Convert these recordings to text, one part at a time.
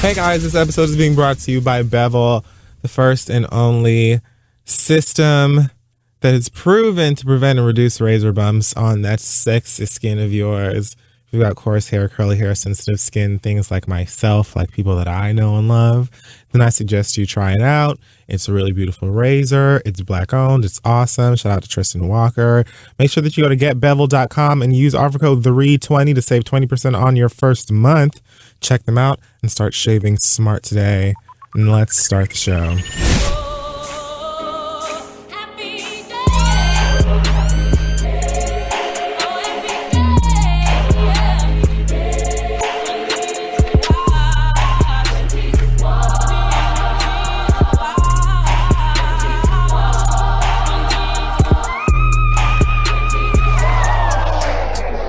Hey guys, this episode is being brought to you by Bevel, the first and only system that is proven to prevent and reduce razor bumps on that sexy skin of yours. If you've got coarse hair, curly hair, sensitive skin, things like myself, like people that I know and love, then I suggest you try it out. It's a really beautiful razor. It's black owned. It's awesome. Shout out to Tristan Walker. Make sure that you go to getbevel.com and use offer code 320 to save 20% on your first month. Check them out and start shaving smart today. And let's start the show.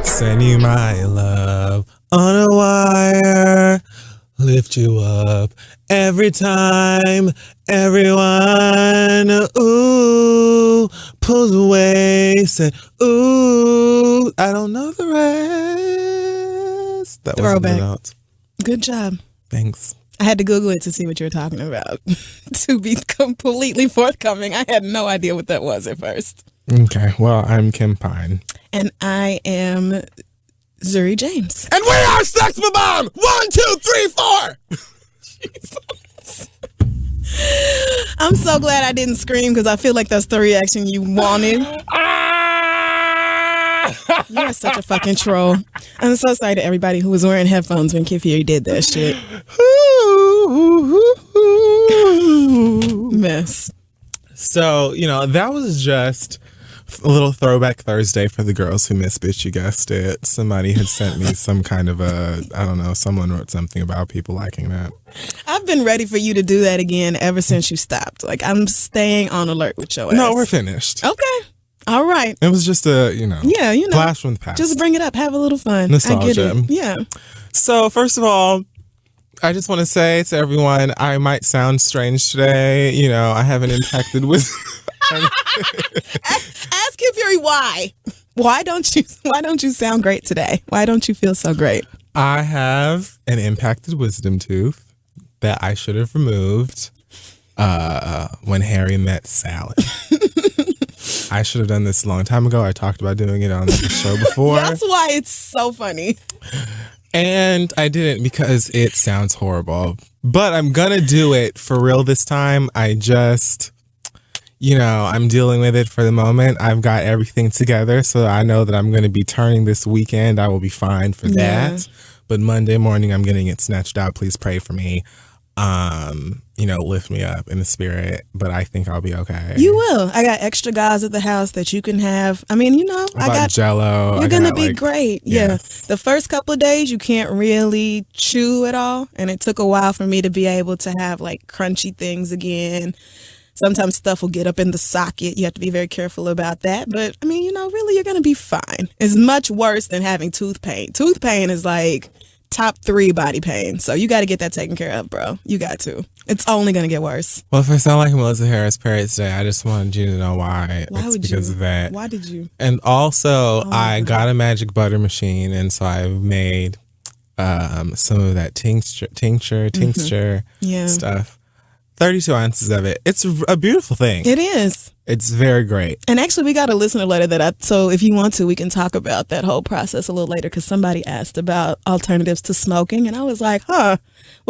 Send you my love on a wire, lift you up every time, everyone, ooh, pulls away, said, ooh, I don't know the rest. That was Throwback. Good job. Thanks. I had to Google it to see what you were talking about. To be completely forthcoming, I had no idea what that was at first. Okay, well, I'm Kim Pine. And I am Zuri James. And we are Sex Bomb! 1, 2, 3, 4! Jesus. I'm so glad I didn't scream because I feel like that's the reaction you wanted. You're such a fucking troll. I'm so sorry to everybody who was wearing headphones when Kid Fury did that shit. Mess. So, that was just a little throwback Thursday for the girls who missed Bitch, you guessed it. Somebody had sent me some kind of someone wrote something about people liking that. I've been ready for you to do that again ever since you stopped. Like, I'm staying on alert with your ass. No, we're finished. Okay. All right. It was just a, blast from the past. Just bring it up. Have a little fun. Nostalgia. I get it. Yeah. So, first of all, I just want to say to everyone, I might sound strange today. I haven't impacted with... Ask Kid Fury why. Why don't you sound great today? Why don't you feel so great? I have an impacted wisdom tooth that I should have removed when Harry met Sally. I should have done this a long time ago. I talked about doing it on the show before. That's why it's so funny. And I didn't because it sounds horrible. But I'm going to do it for real this time. I just... I'm dealing with it for the moment. I've got everything together, so I know that I'm going to be turning this weekend. I will be fine for that. But Monday morning, I'm getting it snatched out. Please pray for me. Lift me up in the spirit. But I think I'll be okay. You will. I got extra gauze at the house that you can have. I mean, I got Jell-O. You're going to be great. Yes. Yeah. The first couple of days, you can't really chew at all. And it took a while for me to be able to have like crunchy things again. Sometimes stuff will get up in the socket. You have to be very careful about that. But, I mean, really, you're going to be fine. It's much worse than having tooth pain. Tooth pain is like top 3 body pain. So you got to get that taken care of, bro. You got to. It's only going to get worse. Well, if I sound like Melissa Harris Perry today, I just wanted you to know why. Why would because you? Of that. Why did you? And also, I got a magic butter machine, and so I made some of that tincture stuff. 32 ounces of it. It's a beautiful thing. It is. It's very great. And actually, we got a listener letter so if you want to, we can talk about that whole process a little later because somebody asked about alternatives to smoking. And I was like, well,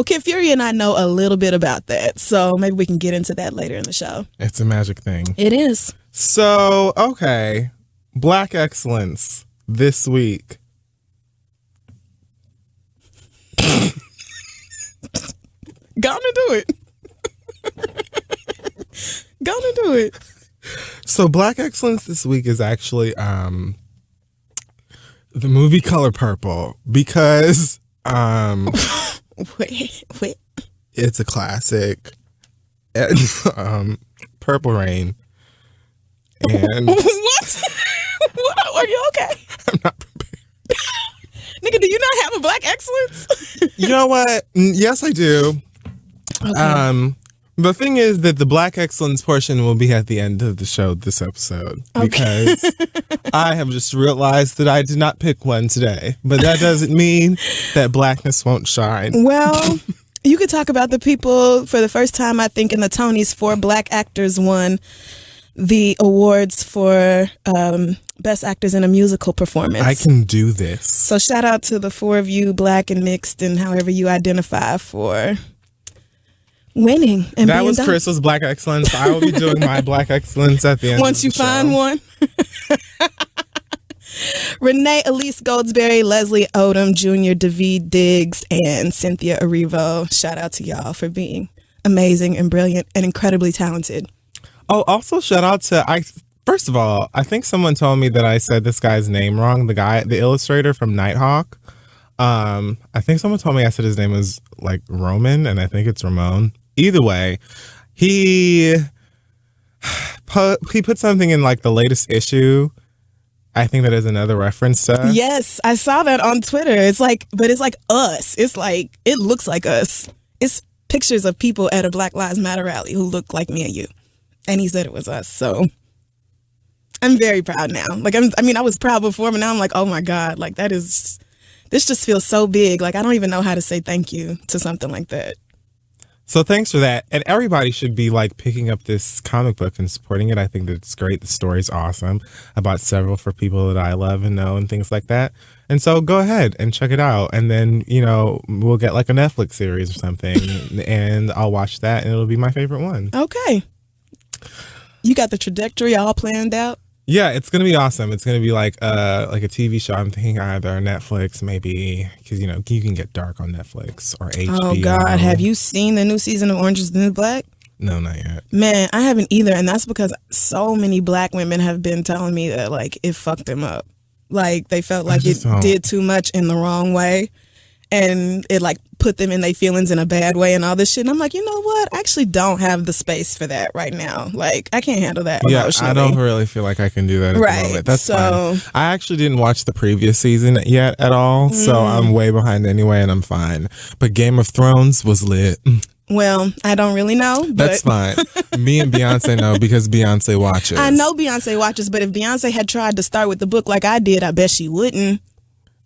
Kid Fury and I know a little bit about that. So maybe we can get into that later in the show. It's a magic thing. It is. So, okay. Black excellence this week. Gonna do it. Gonna do it. So Black excellence this week is actually the movie Color Purple because wait. It's a classic. Purple Rain. And what? Are you okay? I'm not prepared. Nigga, do you not have a Black excellence? You know what? Yes, I do. Okay. The thing is that the Black excellence portion will be at the end of the show this episode because I have just realized that I did not pick one today, but that doesn't mean that blackness won't shine. Well, You could talk about the people. For the first time, I think, in the Tonys, 4 black actors won the awards for Best Actors in a Musical Performance. I can do this. So shout out to the 4 of you, black and mixed and however you identify, for winning. And that being was done. Crystal's Black Excellence. I will be doing my Black Excellence at the end. Once you find one. Renee Elise Goldsberry, Leslie Odom Jr., David Diggs, and Cynthia Erivo. Shout out to y'all for being amazing and brilliant and incredibly talented. Oh, also shout out to first of all, I think someone told me that I said this guy's name wrong. The illustrator from Nighthawk. I think someone told me I said his name was like Roman, and I think it's Ramon. Either way, he put something in like the latest issue. I think that is another reference to. Yes, I saw that on Twitter. It's like, but it's like us. It's like, it looks like us. It's pictures of people at a Black Lives Matter rally who look like me and you. And he said it was us. So I'm very proud now. Like, I was proud before, but now I'm like, oh my God, like this just feels so big. Like, I don't even know how to say thank you to something like that. So thanks for that. And everybody should be like picking up this comic book and supporting it. I think that it's great. The story's awesome. I bought several for people that I love and know and things like that. And so go ahead and check it out. And then, we'll get like a Netflix series or something and I'll watch that and it'll be my favorite one. Okay. You got the trajectory all planned out? Yeah, it's going to be awesome. It's going to be like a TV show. I'm thinking either Netflix, maybe, because, you can get dark on Netflix or HBO. Oh, God. Have you seen the new season of Orange is the New Black? No, not yet. Man, I haven't either. And that's because so many black women have been telling me that, like, it fucked them up. Like, they felt like it did too much in the wrong way. And it, like, put them in their feelings in a bad way and all this shit. And I'm like, you know what? I actually don't have the space for that right now. Like, I can't handle that emotionally. I don't really feel like I can do that at the moment. That's fine. I actually didn't watch the previous season yet at all, so I'm way behind anyway, and I'm fine. But Game of Thrones was lit. Well, I don't really know. But that's fine. Me and Beyonce know because Beyonce watches. I know Beyonce watches, but if Beyonce had tried to start with the book like I did, I bet she wouldn't.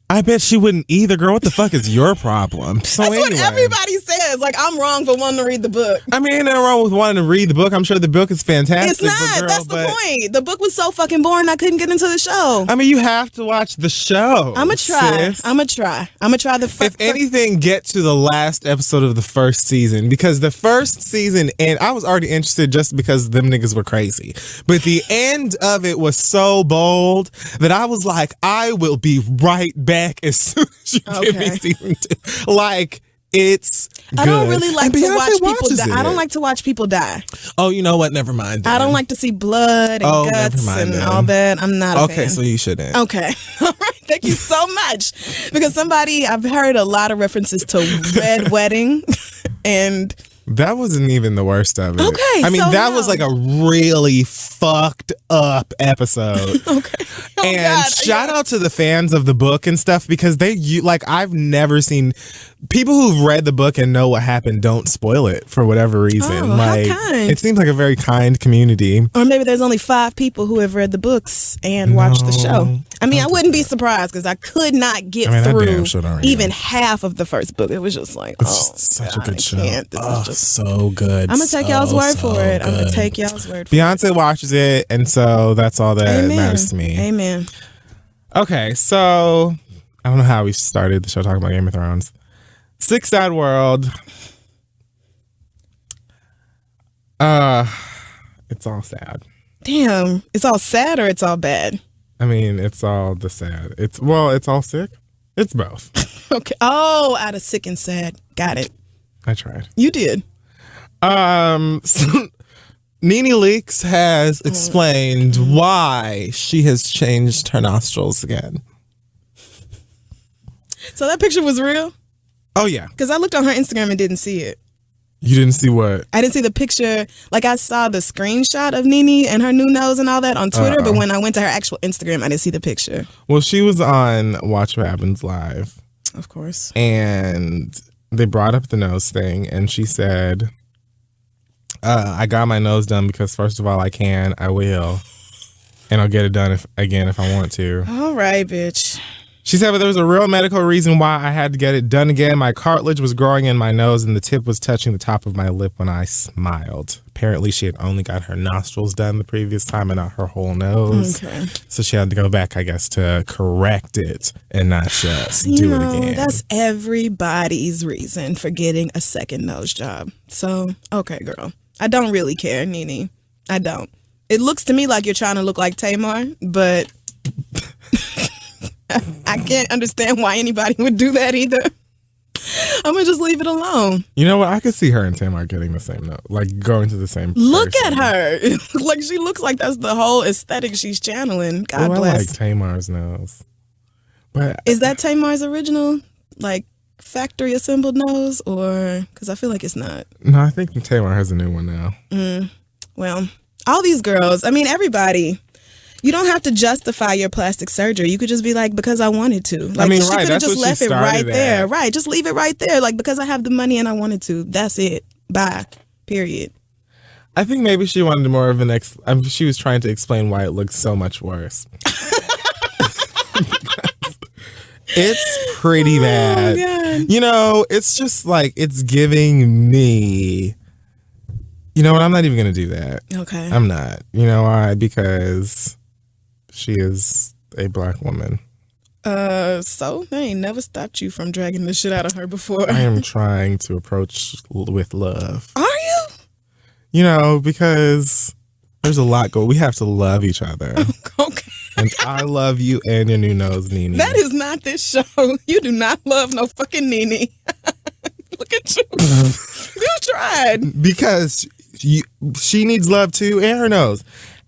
I bet she wouldn't either, girl. What the fuck is your problem? So That's what everybody says. Like, I'm wrong for wanting to read the book. I mean, ain't nothing wrong with wanting to read the book. I'm sure the book is fantastic. It's not. Girl, that's the point. The book was so fucking boring, I couldn't get into the show. I mean, you have to watch the show. I'm going to try. Sis. I'm going to try. I'm going to try the first. If anything, get to the last episode of the first season, because the first season, and I was already interested just because them niggas were crazy. But the end of it was so bold that I was like, I will be right back as soon as you give me season 2. Like, it's good. I don't really like to watch people die. It. I don't like to watch people die. Oh, you know what? Never mind. Then. I don't like to see blood and guts and all that. I'm not a fan. Okay, so you shouldn't. Okay. All right. Thank you so much. Because I've heard a lot of references to Red Wedding and... That wasn't even the worst of it. Okay. I mean, that was like a really fucked up episode. Okay. Oh, and God. shout out to the fans of the book and stuff, because I've never seen people who've read the book and know what happened don't spoil it for whatever reason. Oh, like, how kind. It seems like a very kind community. Or maybe there's only 5 people who have read the books and watched the show. I mean, I wouldn't be surprised because I could not get through even half of the first book. It was just like, it's such a good show. This is so good. I'm going to take y'all's word for it. I'm going to take y'all's word for it. Beyonce watches it, and so that's all that matters to me. Amen. Okay, so I don't know how we started the show talking about Game of Thrones. Six Sad World. It's all sad. Damn. It's all sad or it's all bad? I mean, it's all the sad. It's all sick. It's both. Okay. Oh, out of sick and sad. Got it. I tried. You did. So Nene Leakes has explained why she has changed her nostrils again. So that picture was real? Oh, yeah. Because I looked on her Instagram and didn't see it. You didn't see what? I didn't see the picture. Like, I saw the screenshot of Nene and her new nose and all that on Twitter, but when I went to her actual Instagram, I didn't see the picture. Well, she was on Watch What Happens Live. Of course. And they brought up the nose thing, and she said, I got my nose done because, first of all, I will. And I'll get it done if I want to. All right, bitch. She said, but there was a real medical reason why I had to get it done again. My cartilage was growing in my nose and the tip was touching the top of my lip when I smiled. Apparently, she had only got her nostrils done the previous time and not her whole nose. Okay. So she had to go back, I guess, to correct it and not just do it again. That's everybody's reason for getting a second nose job. So, okay, girl. I don't really care, Nene. I don't. It looks to me like you're trying to look like Tamar, but I can't understand why anybody would do that either. I'm gonna just leave it alone. You know what? I could see her and Tamar getting the same note, like going to the same. Look person. at her. Like she looks like that's the whole aesthetic she's channeling. God bless. I like Tamar's nose. But is that Tamar's original, like factory assembled nose, or because I feel like it's not? No, I think Tamar has a new one now. Well, all these girls. I mean, everybody. You don't have to justify your plastic surgery. You could just be like, because I wanted to. Like, I mean, she right. could have That's just what left she it right started there. at. Right. Just leave it right there. Like, because I have the money and I wanted to. That's it. Bye. Period. I think maybe she wanted more of an she was trying to explain why it looks so much worse. It's pretty bad. God. You know, it's just like, it's giving me, you know what, I'm not even going to do that. Okay. I'm not. You know why? Because she is a black woman. So they ain't never stopped you from dragging the shit out of her before. I am trying to approach with love. Are you? You know, because there's a lot going. We have to love each other. Okay. And I love you and your new nose, Nene. That is not this show. You do not love no fucking Nene. Look at you. You tried. Because she needs love too, and her nose.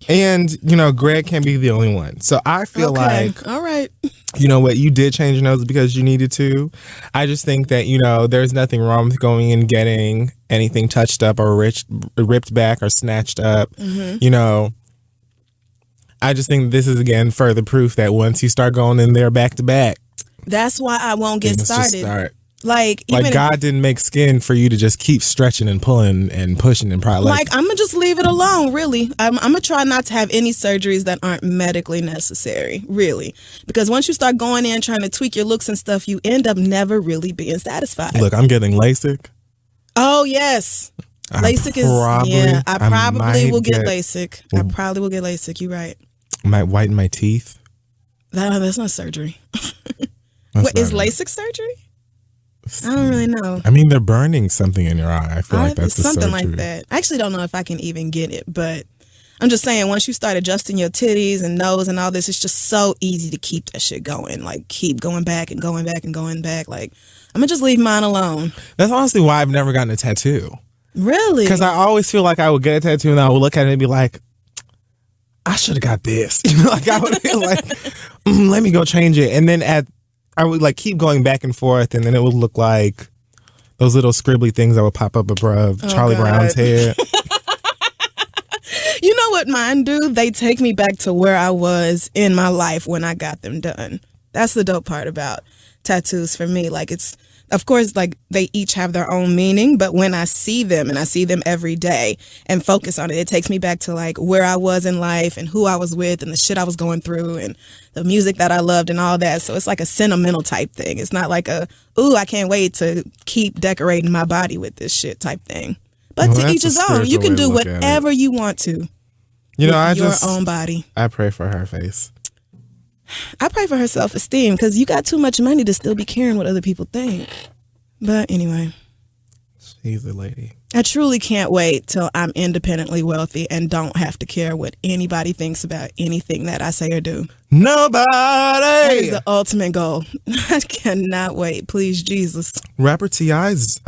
And, you know, Greg can't be the only one. So I feel like, all right. you know what, you did change your nose because you needed to. I just think that, you know, there's nothing wrong with going and getting anything touched up or ripped back or snatched up. Mm-hmm. You know, I just think this is, again, further proof that once you start going in there back to back, that's why I won't get things just started. start. Like God didn't make skin for you to just keep stretching and pulling and pushing and probably like I'm gonna just leave it alone. Really, I'm gonna try not to have any surgeries that aren't medically necessary. Really, because once you start going in trying to tweak your looks and stuff, you end up never really being satisfied. Look, I'm getting LASIK. Oh yes, LASIK is. I probably will get LASIK. I probably will get LASIK. You're right. Might whiten my teeth. That's not surgery. What is LASIK surgery? I don't really know. I mean, they're burning something in your eye. I feel like that's the something surgery. like that. I actually don't know if I can even get it, but I'm just saying once you start adjusting your titties and nose and all this, it's just so easy to keep that shit going. Like keep going back and going back and going back. Like I'm gonna just leave mine alone. That's honestly why I've never gotten a tattoo. Really? Because I always feel like I would get a tattoo and I would look at it and be like, I should have got this. You know, like I would feel like, let me go change it. And then I would like keep going back and forth, and then it would look like those little scribbly things that would pop up above Charlie Brown's head. You know what mine do? They take me back to where I was in my life when I got them done. That's the dope part about tattoos for me. Like it's, of course, like they each have their own meaning, but when I see them and I see them every day and focus on it, it takes me back to like where I was in life and who I was with and the shit I was going through and the music that I loved and all that. So it's like a sentimental type thing. It's not like I can't wait to keep decorating my body with this shit type thing. But to each his own. You can do whatever you want to. You know, your own body. I pray for her face. I pray for her self-esteem because you got too much money to still be caring what other people think. But anyway. She's a lady. I truly can't wait till I'm independently wealthy and don't have to care what anybody thinks about anything that I say or do. Nobody! That is the ultimate goal. I cannot wait. Please, Jesus. Rapper T.I.'s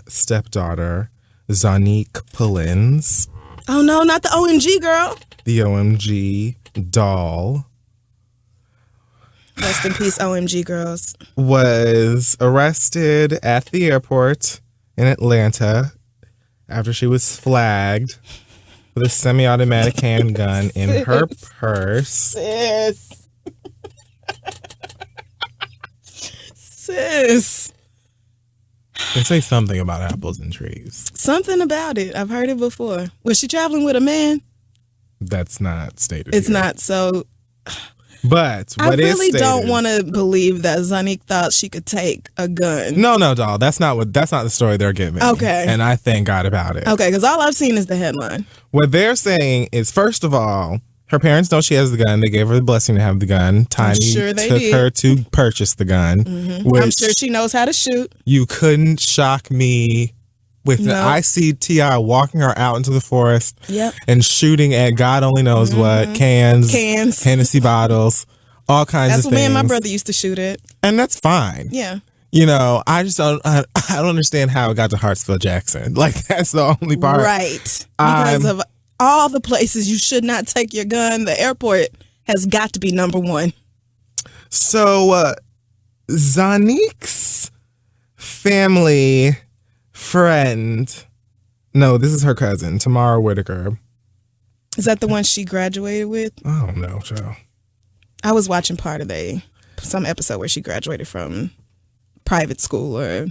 stepdaughter, Zanique Pullins. Oh, no, not the OMG girl. The OMG doll. Rest in peace, OMG girls. Was arrested at the airport in Atlanta after she was flagged with a semi-automatic handgun in her purse. Sis. Sis. They say something about apples and trees. Something about it. I've heard it before. Was she traveling with a man? That's not stated. It's here. not. So But I what is really don't stated- want to believe that Zanique thought she could take a gun. No, doll. That's not the story they're giving. Okay. And I thank God about it. Okay, because all I've seen is the headline. What they're saying is, first of all, her parents know she has the gun. They gave her the blessing to have the gun. Tiny sure they took did. her to purchase the gun. Which I'm sure she knows how to shoot. you couldn't shock me with No. I see T.I. walking her out into the forest Yep. and shooting at God only knows what, cans, Hennessy bottles, all kinds That's of what things. me and my brother used to shoot at. And that's fine. Yeah. You know, I just don't understand how it got to Hartsfield Jackson. Like, that's the only part. Right. Because of all the places you should not take your gun, the airport has got to be number one. So, Zanique's family friend, no, this is her cousin, Tamara Whitaker. Is that the one she graduated with? I don't know, Joe. I was watching part of some episode where she graduated from private school or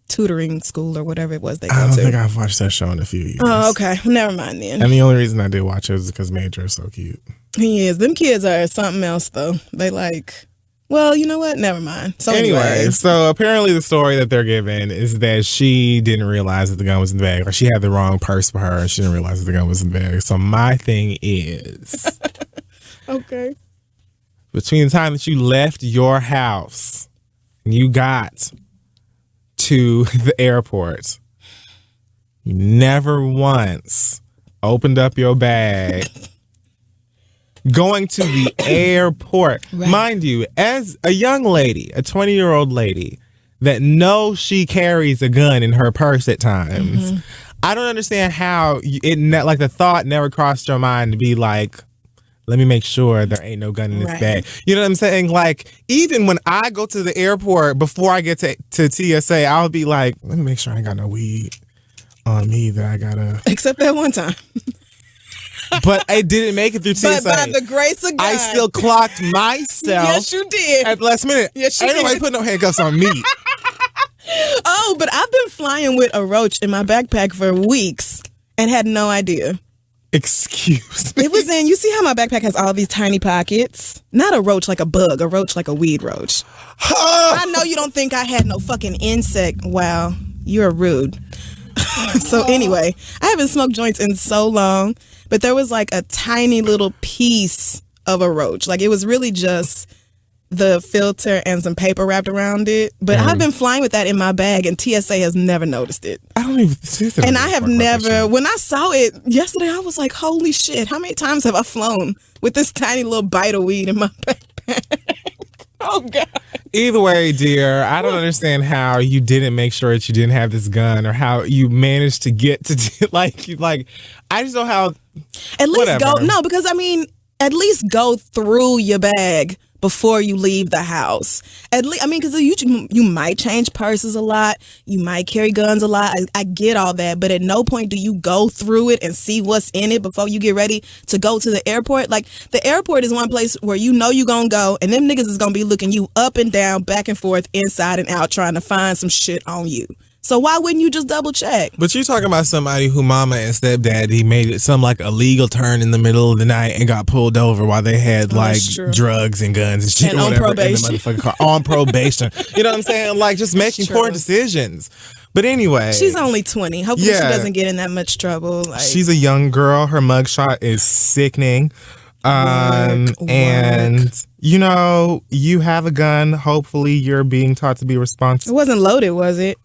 tutoring school or whatever it was they I go don't to. think I've watched that show in a few years. Oh, okay. Never mind then. And the only reason I did watch it was because Major is so cute. He is. Them kids are something else though. They like, well, you know what? Never mind. So Anyway, so apparently the story that they're giving is that she didn't realize that the gun was in the bag, or she had the wrong purse for her and she didn't realize that the gun was in the bag. So my thing is, okay. between the time that you left your house and you got to the airport, you never once opened up your bag. Going to the airport. Right. Mind you, as a young lady, a 20-year-old lady that knows she carries a gun in her purse at times, I don't understand how like the thought never crossed your mind to be like, let me make sure there ain't no gun in this Right. bag. You know what I'm saying? Like, even when I go to the airport, before I get to TSA, I'll be like, let me make sure I ain't got no weed on me that I gotta. Except that one time. But I didn't make it through TSA. But by the grace of God. I still clocked myself Yes, you did. at the last minute. Yes, you Ain't nobody did. put no handcuffs on me. Oh, but I've been flying with a roach in my backpack for weeks and had no idea. Excuse me. It was in, you see how my backpack has all these tiny pockets? Not a roach like a bug, a roach like a weed roach. I know you don't think I had no fucking insect. Wow, you're rude. So anyway, I haven't smoked joints in so long, but there was like a tiny little piece of a roach. Like it was really just the filter and some paper wrapped around it. But I've been flying with that in my bag and TSA has never noticed it. I don't even see that. And I have never, when I saw it yesterday, I was like, holy shit, how many times have I flown with this tiny little bite of weed in my backpack? Oh, God. Either way, dear, I don't understand how you didn't make sure that you didn't have this gun, or how you managed to get to I just don't know how. At least Whatever. because I mean, at least go through your bag before you leave the house. At least, I mean, because you might change purses a lot, you might carry guns a lot. I get all that, but at no point do you go through it and see what's in it before you get ready to go to the airport. Like the airport is one place where you know you're gonna go, and them niggas is gonna be looking you up and down, back and forth, inside and out, trying to find some shit on you. So why wouldn't you just double check? But you're talking about somebody who mama and stepdaddy made it some like illegal turn in the middle of the night and got pulled over while they had like that's true. drugs and guns and shit And or on whatever probation. in the motherfucking car. On probation. You know what I'm saying? Like just making true. poor decisions. But anyway. She's only 20. Hopefully Yeah. she doesn't get in that much trouble. Like, She's a young girl. Her mugshot is sickening. Work. And you know, you have a gun. Hopefully you're being taught to be it responsible. wasn't loaded, was it?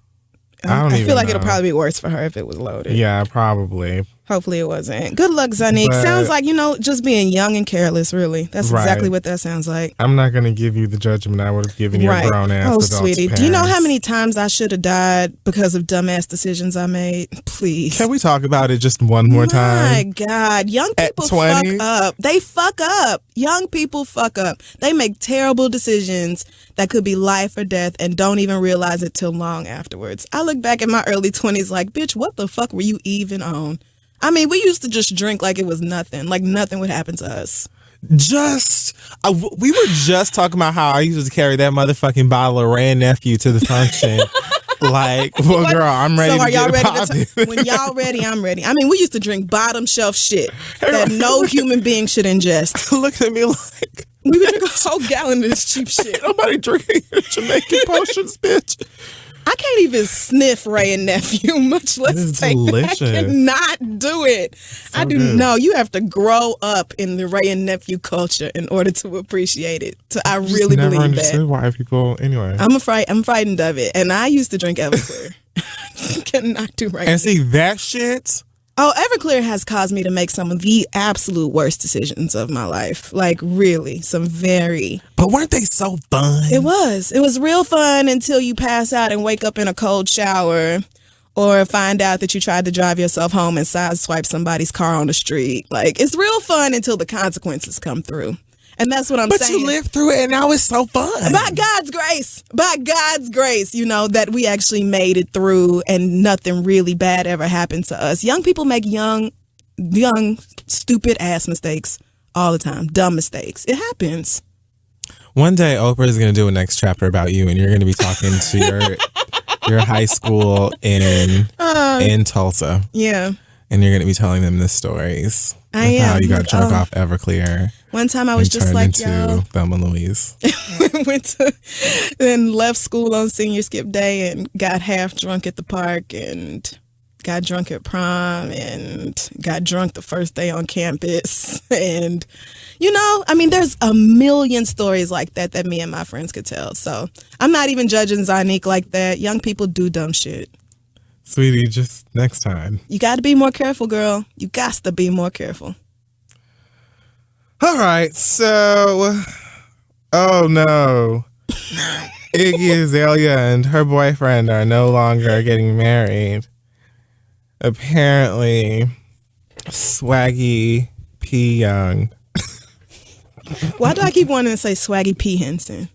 I don't even feel like know. it'll probably be worse for her if it was loaded. Yeah, probably. Hopefully it wasn't. Good luck, Zanique. But- Sounds like, just being young and careless, really. That's Right. exactly what that sounds like. I'm not going to give you the judgment I would have given your grown ass. Oh, adult sweetie. Do you know how parents. many times I should have died because of dumbass decisions I made? Please. Can we talk about it just one more My time? God. Young At people 20? fuck up. They fuck up. Young people fuck up. They make terrible decisions that could be life or death and don't even realize it till long afterwards. I look back at my early 20s like, bitch, what the fuck were you even on? I mean, we used to just drink like it was nothing. Like nothing would happen to us. We were just talking about how I used to carry that motherfucking bottle of Rand Nephew to the function. Like, well, girl, I'm ready So are to y'all get ready it to when y'all ready, I'm ready. I mean, we used to drink bottom shelf shit that no human being should ingest. Look at me like, We would drink a whole gallon of this cheap shit. Nobody drinking Jamaican potions, bitch. I can't even sniff Ray and Nephew, much less take delicious. that. I cannot do it. So I do good. know. You have to grow up in the Ray and Nephew culture in order to appreciate it. So I really never believe understood that. why people, anyway. I'm frightened of it. And I used to drink Everclear. Cannot do right. And see, that shit... Oh, Everclear has caused me to make some of the absolute worst decisions of my life. Like, really, some very... But weren't they so fun? It was real fun until you pass out and wake up in a cold shower or find out that you tried to drive yourself home and sideswipe somebody's car on the street. Like, it's real fun until the consequences come through. And that's what I'm saying. But you lived through it and now it's so fun. By God's grace, you know, that we actually made it through and nothing really bad ever happened to us. Young people make young, stupid ass mistakes all the time. Dumb mistakes. It happens. One day, Oprah is going to do a next chapter about you, and you're going to be talking to your high school in Tulsa. Yeah. And you're going to be telling them the stories. I am. How you got drunk off Everclear. One time I was just like, yo. Thelma and Louise. Then left school on senior skip day and got half drunk at the park and got drunk at prom and got drunk the first day on campus. And, you know, I mean, there's a million stories like that me and my friends could tell. So I'm not even judging Zanique like that. Young people do dumb shit. Sweetie, just next time. You got to be more careful, girl. You got to be more careful. All right, so, oh no. Iggy Azalea and her boyfriend are no longer getting married. Apparently, Swaggy P. Young. Why do I keep wanting to say Swaggy P. Henson?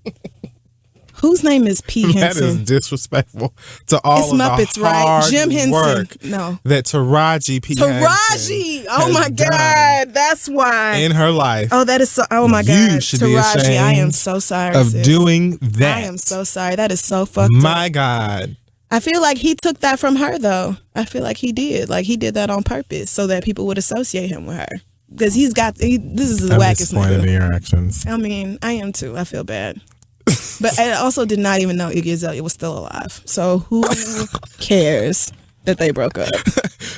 Whose name is P. Henson? That is disrespectful to all it's of Muppets, the right? hard Jim Henson. work No. that Taraji P. Taraji! Oh has my done God. That's why. in her life. Oh, that is so. Oh my God. You should be Taraji, I am ashamed so sorry. of sis. doing that. I am so sorry. That is so fucked up. My God. I feel like he took that from her, though. I feel like he did. Like, he did that on purpose so that people would associate him with her. Because this is the I'm wackest disappointed in nigga. your actions. I mean, I am too. I feel bad. But I also did not even know Iggy Azalea was still alive. So who cares that they broke up?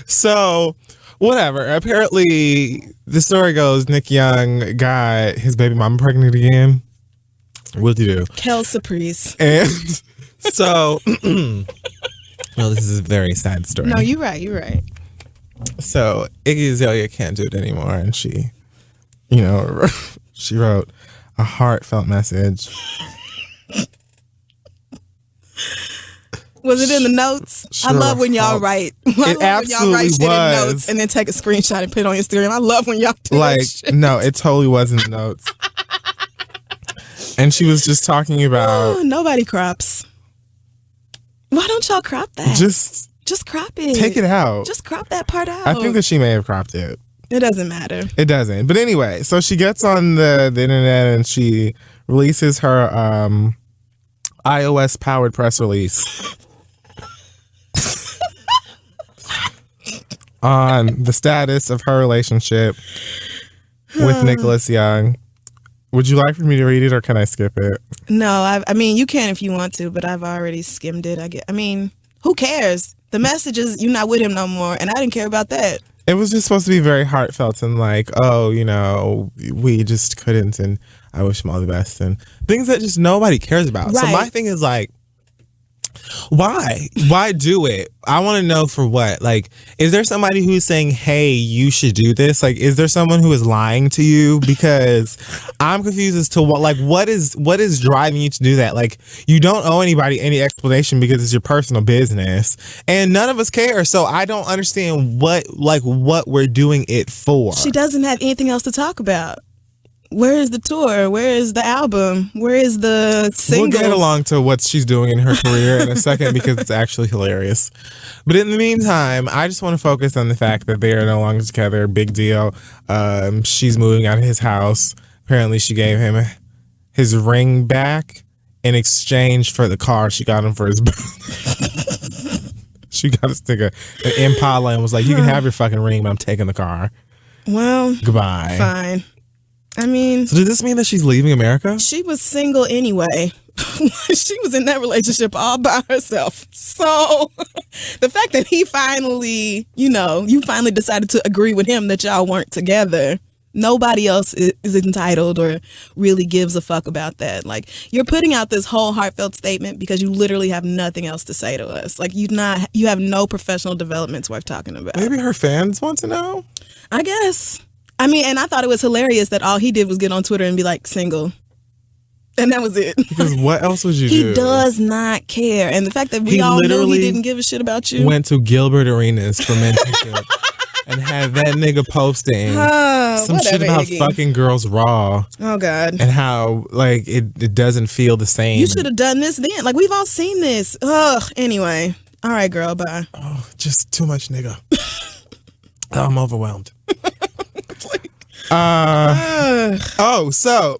So, whatever. Apparently, the story goes Nick Young got his baby mama pregnant again. What'd you do? Kel Surprise. And so, well, this is a very sad story. No, you're right. You're right. So, Iggy Azalea can't do it anymore. And she, you know, she wrote a heartfelt message. Was it in the notes? Sure, I love when y'all folks. write. It absolutely shit in was. notes and then take a screenshot and put it on Instagram. I love when y'all do Like, that shit. no, it totally wasn't notes. And she was just talking about Oh, nobody crops. Why don't y'all crop that? just crop it. take it out. Just crop that part out. I think that she may have cropped it. It doesn't matter. It doesn't. But anyway, so she gets on the internet and she releases her iOS powered press release on the status of her relationship with Nicholas Young. Would you like for me to read it or can I skip it? No, I mean, you can if you want to, but I've already skimmed it. I mean, who cares? The message is you're not with him no more, and I didn't care about that. It was just supposed to be very heartfelt and like, oh, you know, we just couldn't and I wish him all the best and things that just nobody cares about. So Right. my thing is like, why? Why do it? I want to know for what? Like, is there somebody who's saying, hey, you should do this? Like, is there someone who is lying to you? Because I'm confused as to what is driving you to do that? Like, you don't owe anybody any explanation because it's your personal business and none of us care. So I don't understand what we're doing it for. She doesn't have anything else to talk about. Where is the tour? Where is the album? Where is the single? We'll get along to what she's doing in her career in a second because it's actually hilarious. But in the meantime, I just want to focus on the fact that they are no longer together. Big deal. She's moving out of his house. Apparently, she gave him his ring back in exchange for the car she got him for his birthday. She got us an Impala and was like, you can have your fucking ring, but I'm taking the car. Well, Goodbye. fine. I mean, So does this mean that she's leaving America? she was single anyway. She was in that relationship all by herself. So the fact that he finally, you finally decided to agree with him that y'all weren't together, nobody else is entitled or really gives a fuck about that. Like, you're putting out this whole heartfelt statement because you literally have nothing else to say to us. Like, you have no professional developments worth talking about. Maybe her fans want to know? I guess. I mean, and I thought it was hilarious that all he did was get on Twitter and be like, single. And that was it. Because what else would you do? He does not care. And the fact that we all knew he didn't give a shit about you. Went to Gilbert Arenas for mentorship and had that nigga posting some shit about fucking girls raw. Oh, God. And how, like, it doesn't feel the same. You should have done this then. Like, we've all seen this. Ugh. Anyway. All right, girl. Bye. Oh, just too much nigga. I'm overwhelmed. So...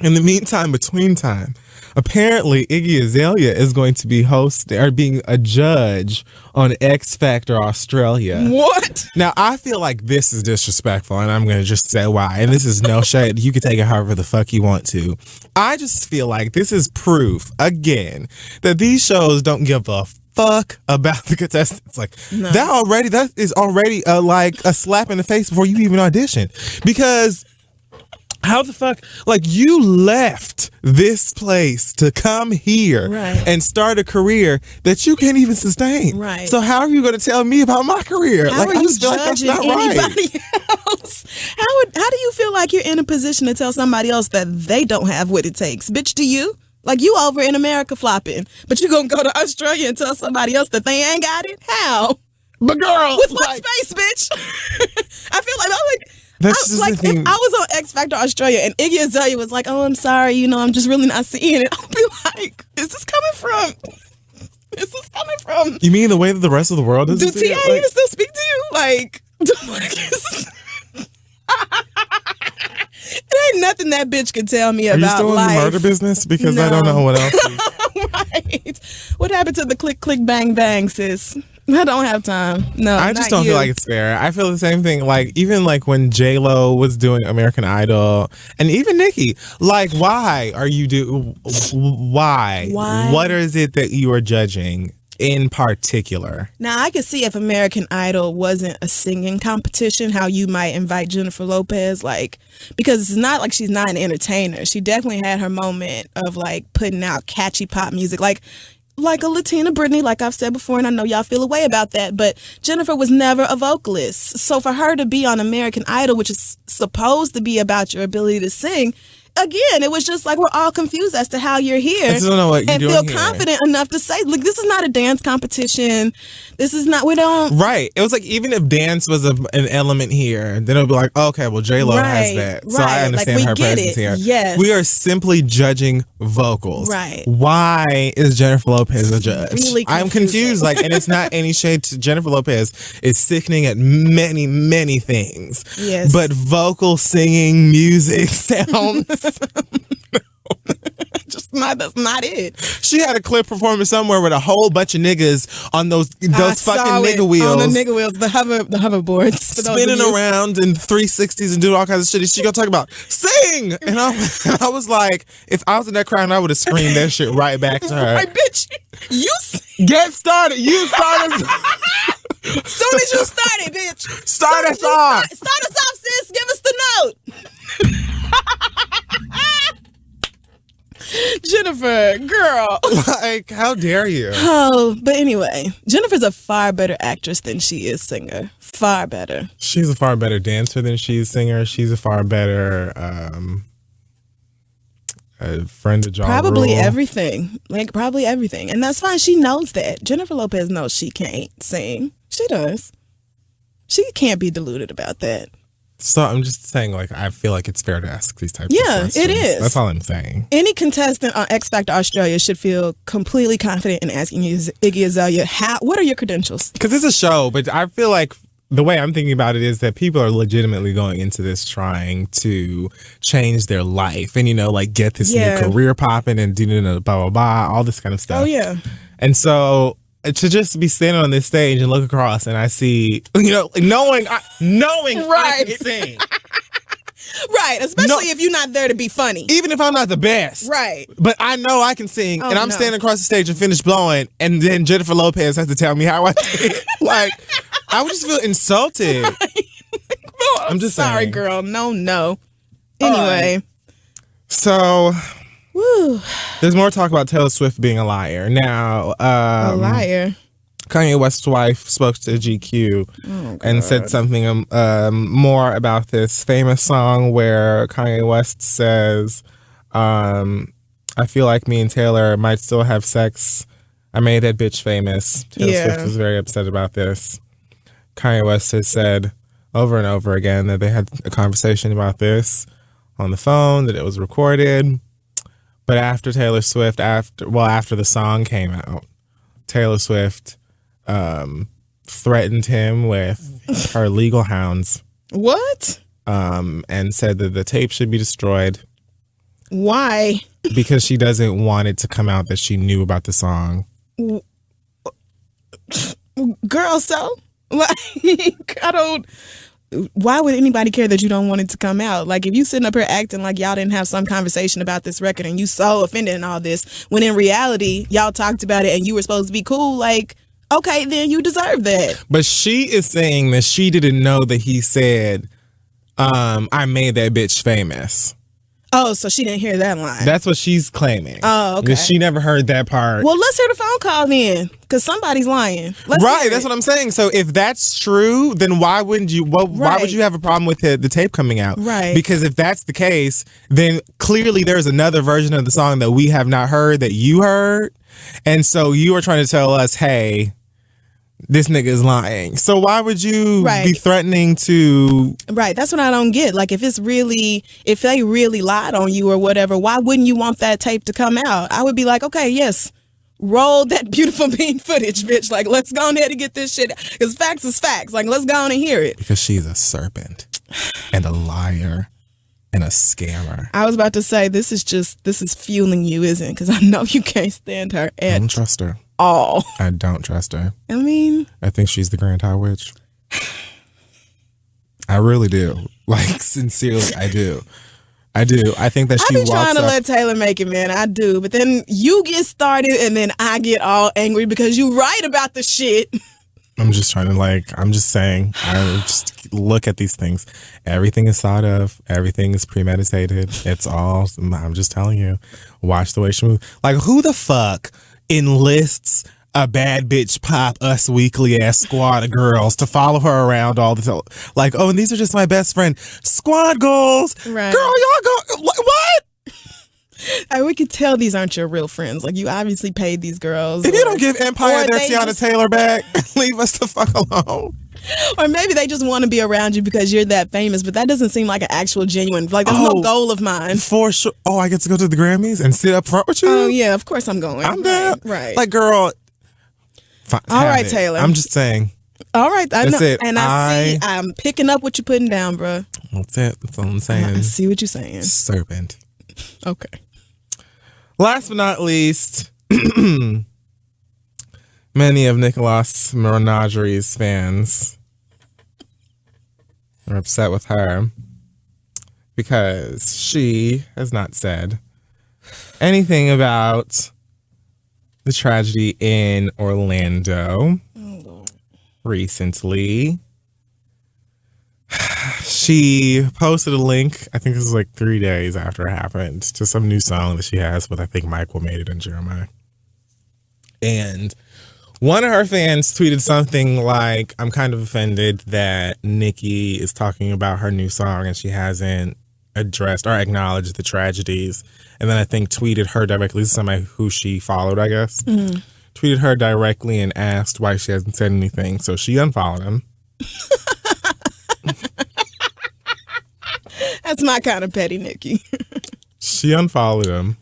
in the meantime, between time, apparently Iggy Azalea is going to be being a judge on X Factor Australia. What? Now, I feel like this is disrespectful, and I'm going to just say why. And this is no shade. You can take it however the fuck you want to. I just feel like this is proof, again, that these shows don't give a fuck about the contestants. Like, no. that is already like a slap in the face before you even audition. Because... how the fuck, like, you left this place to come here and start a carear that you can't even sustain. Right. So how are you going to tell me about my career? How are you judging anybody else? How do you feel like you're in a position to tell somebody else that they don't have what it takes? Bitch, do you? Like, you over in America flopping, but you going to go to Australia and tell somebody else that they ain't got it? How? But girl, with what space, bitch? I feel like that's just like, if I was on X Factor Australia and Iggy Azalea was like, oh, I'm sorry, I'm just really not seeing it, I'll be like, is this coming from? You mean the way that the rest of the world is? Do T.I. even still speak to you? Like, it ain't nothing that bitch could tell me about life. Are you still in the murder business? Because I don't know what else. Right. What happened to the click, click, bang, bang, sis? I don't have time. No, I just don't feel like it's fair. I feel the same thing. Like, even like when J-Lo was doing American Idol, and even Nicki, like, why are you why? What is it that you are judging in particular? Now, I could see if American Idol wasn't a singing competition, how you might invite Jennifer Lopez, like, because it's not like she's not an entertainer. She definitely had her moment of like putting out catchy pop music, like a Latina Britney, like I've said before, and I know y'all feel a way about that, but Jennifer was never a vocalist. So for her to be on American Idol, which is supposed to be about your ability to sing, again, it was just like we're all confused as to how you're here. I just don't know what you're doing feel here. Confident enough to say, look, this is not a dance competition. This is not, we don't. Right. It was like, even if dance was an element here, then it would be like, okay, well, J-Lo has that. So I understand her presence here. Yes. We are simply judging vocals. Right. Why is Jennifer Lopez a judge? Really I'm confused. Like, and it's not any shade to Jennifer Lopez. It's sickening at many, many things. Yes. But vocal singing music sounds... That's not it. She had a clip performance somewhere with a whole bunch of niggas on those fucking nigga wheels. On the nigga wheels, the hoverboards. Spinning around in 360s and doing all kinds of shit. She gonna talk about sing! And I was like, if I was in that crowd, I would have screamed that shit right back to her. Right, bitch, you sing. Get started. You started. Soon as you started, bitch. Start us off. Start us off, sis. Give us the note. Jennifer, girl. Like, how dare you? Oh, but anyway, Jennifer's a far better actress than she is singer. Far better. She's a far better dancer than she's singer. She's a far better friend of Ja Probably Rule. Everything. Like, probably everything. And that's fine. She knows that. Jennifer Lopez knows she can't sing. She does. She can't be deluded about that. So I'm just saying, like, I feel like it's fair to ask these types of questions. Yeah, it is. That's all I'm saying. Any contestant on X Factor Australia should feel completely confident in asking Iggy Azalea, what are your credentials? Because it's a show, but I feel like the way I'm thinking about it is that people are legitimately going into this trying to change their life and, like, get this new career popping and do blah, blah, blah, all this kind of stuff. Oh, yeah. And so to just be standing on this stage and look across and I see, knowing right. I can sing. Right, especially if you're not there to be funny. Even if I'm not the best. Right. But I know I can sing, and I'm standing across the stage and finish blowing, and then Jennifer Lopez has to tell me how I did. Like, I would just feel insulted. Well, I'm just sorry, saying. Girl. No. Anyway. So, woo. There's more talk about Taylor Swift being a liar. Now, a liar. Kanye West's wife spoke to GQ and said something more about this famous song where Kanye West says, I feel like me and Taylor might still have sex. I made that bitch famous. Taylor Swift was very upset about this. Kanye West has said over and over again that they had a conversation about this on the phone, that it was recorded. But after Taylor Swift, after the song came out, Taylor Swift threatened him with her legal hounds. What? And said that the tape should be destroyed. Why? Because she doesn't want it to come out that she knew about the song. Girl, so? Like, I don't... Why would anybody care that you don't want it to come out? Like, if you sitting up here acting like y'all didn't have some conversation about this record and you so offended and all this, when in reality, y'all talked about it and you were supposed to be cool, like, okay, then you deserve that. But she is saying that she didn't know that he said, I made that bitch famous. Oh, so she didn't hear that line. That's what she's claiming. Oh, okay. Because she never heard that part. Well, let's hear the phone call then, because somebody's lying. Right, that's what I'm saying. So if that's true, then why wouldn't you? Why would you have a problem with the tape coming out? Right. Because if that's the case, then clearly there's another version of the song that we have not heard that you heard, and so you are trying to tell us, hey, this nigga is lying. So why would you be threatening to... Right, that's what I don't get. Like, if they really lied on you or whatever, why wouldn't you want that tape to come out? I would be like, okay, yes, roll that beautiful bean footage, bitch. Like, let's go on ahead and get this shit. Because facts is facts. Like, let's go on and hear it. Because she's a serpent and a liar and a scammer. I was about to say, this is fueling you, isn't it? Because I know you can't stand her I don't trust her. All. I don't trust her. I mean, I think she's the Grand High Witch. I really do. Like, sincerely, I do. I think that she walks up. I be trying to let Taylor make it, man. I do. But then you get started and then I get all angry because you write about the shit. I'm just trying to I'm just saying, I just look at these things. Everything is thought of. Everything is premeditated. It's all, I'm just telling you, watch the way she moves. Like, who the fuck enlists a bad bitch pop Us Weekly ass squad of girls to follow her around all the time? Like, oh, and these are just my best friend. Squad goals. Right. Girl, y'all go, what? We could tell these aren't your real friends. Like, you obviously paid these girls. If you don't give Empire their Tiana Taylor back, leave us the fuck alone. Or maybe they just want to be around you because you're that famous, but that doesn't seem like an actual genuine, like, that's no goal of mine. For sure. Oh, I get to go to the Grammys and sit up front with you? Oh, yeah, of course I'm going. I'm down. Right. Like, girl. All right, Taylor. I'm just saying. All right. I That's know. it. And I'm picking up what you're putting down, bro. That's it. That's all I'm saying. I see what you're saying. Serpent. Okay. Last but not least, many of Nicolas Menageries fans are upset with her because she has not said anything about the tragedy in Orlando recently. She posted a link, I think this was like 3 days after it happened, to some new song that she has with, I think, Michael Made It and Jeremiah. And one of her fans tweeted something like, I'm kind of offended that Nicki is talking about her new song and she hasn't addressed or acknowledged the tragedies. And then I think tweeted her directly, this is somebody who she followed, I guess, tweeted her directly and asked why she hasn't said anything. So she unfollowed him. That's my kind of petty, Nicki. She unfollowed him.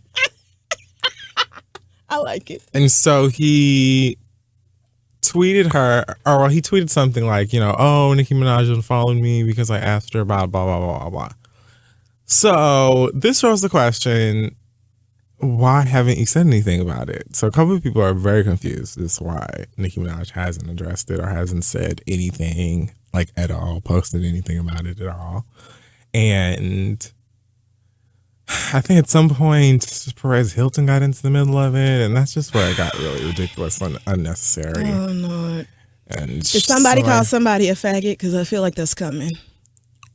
I like it. And so he tweeted her, or he tweeted something like, oh, Nicki Minaj unfollowed me because I asked her about blah, blah, blah, blah, blah. So this rose the question, why haven't you said anything about it? So a couple of people are very confused as to why Nicki Minaj hasn't addressed it or hasn't said anything, like, at all, posted anything about it at all. And I think at some point Perez Hilton got into the middle of it, and that's just where it got really ridiculous and unnecessary. Oh no! And did somebody call somebody a faggot? Because I feel like that's coming.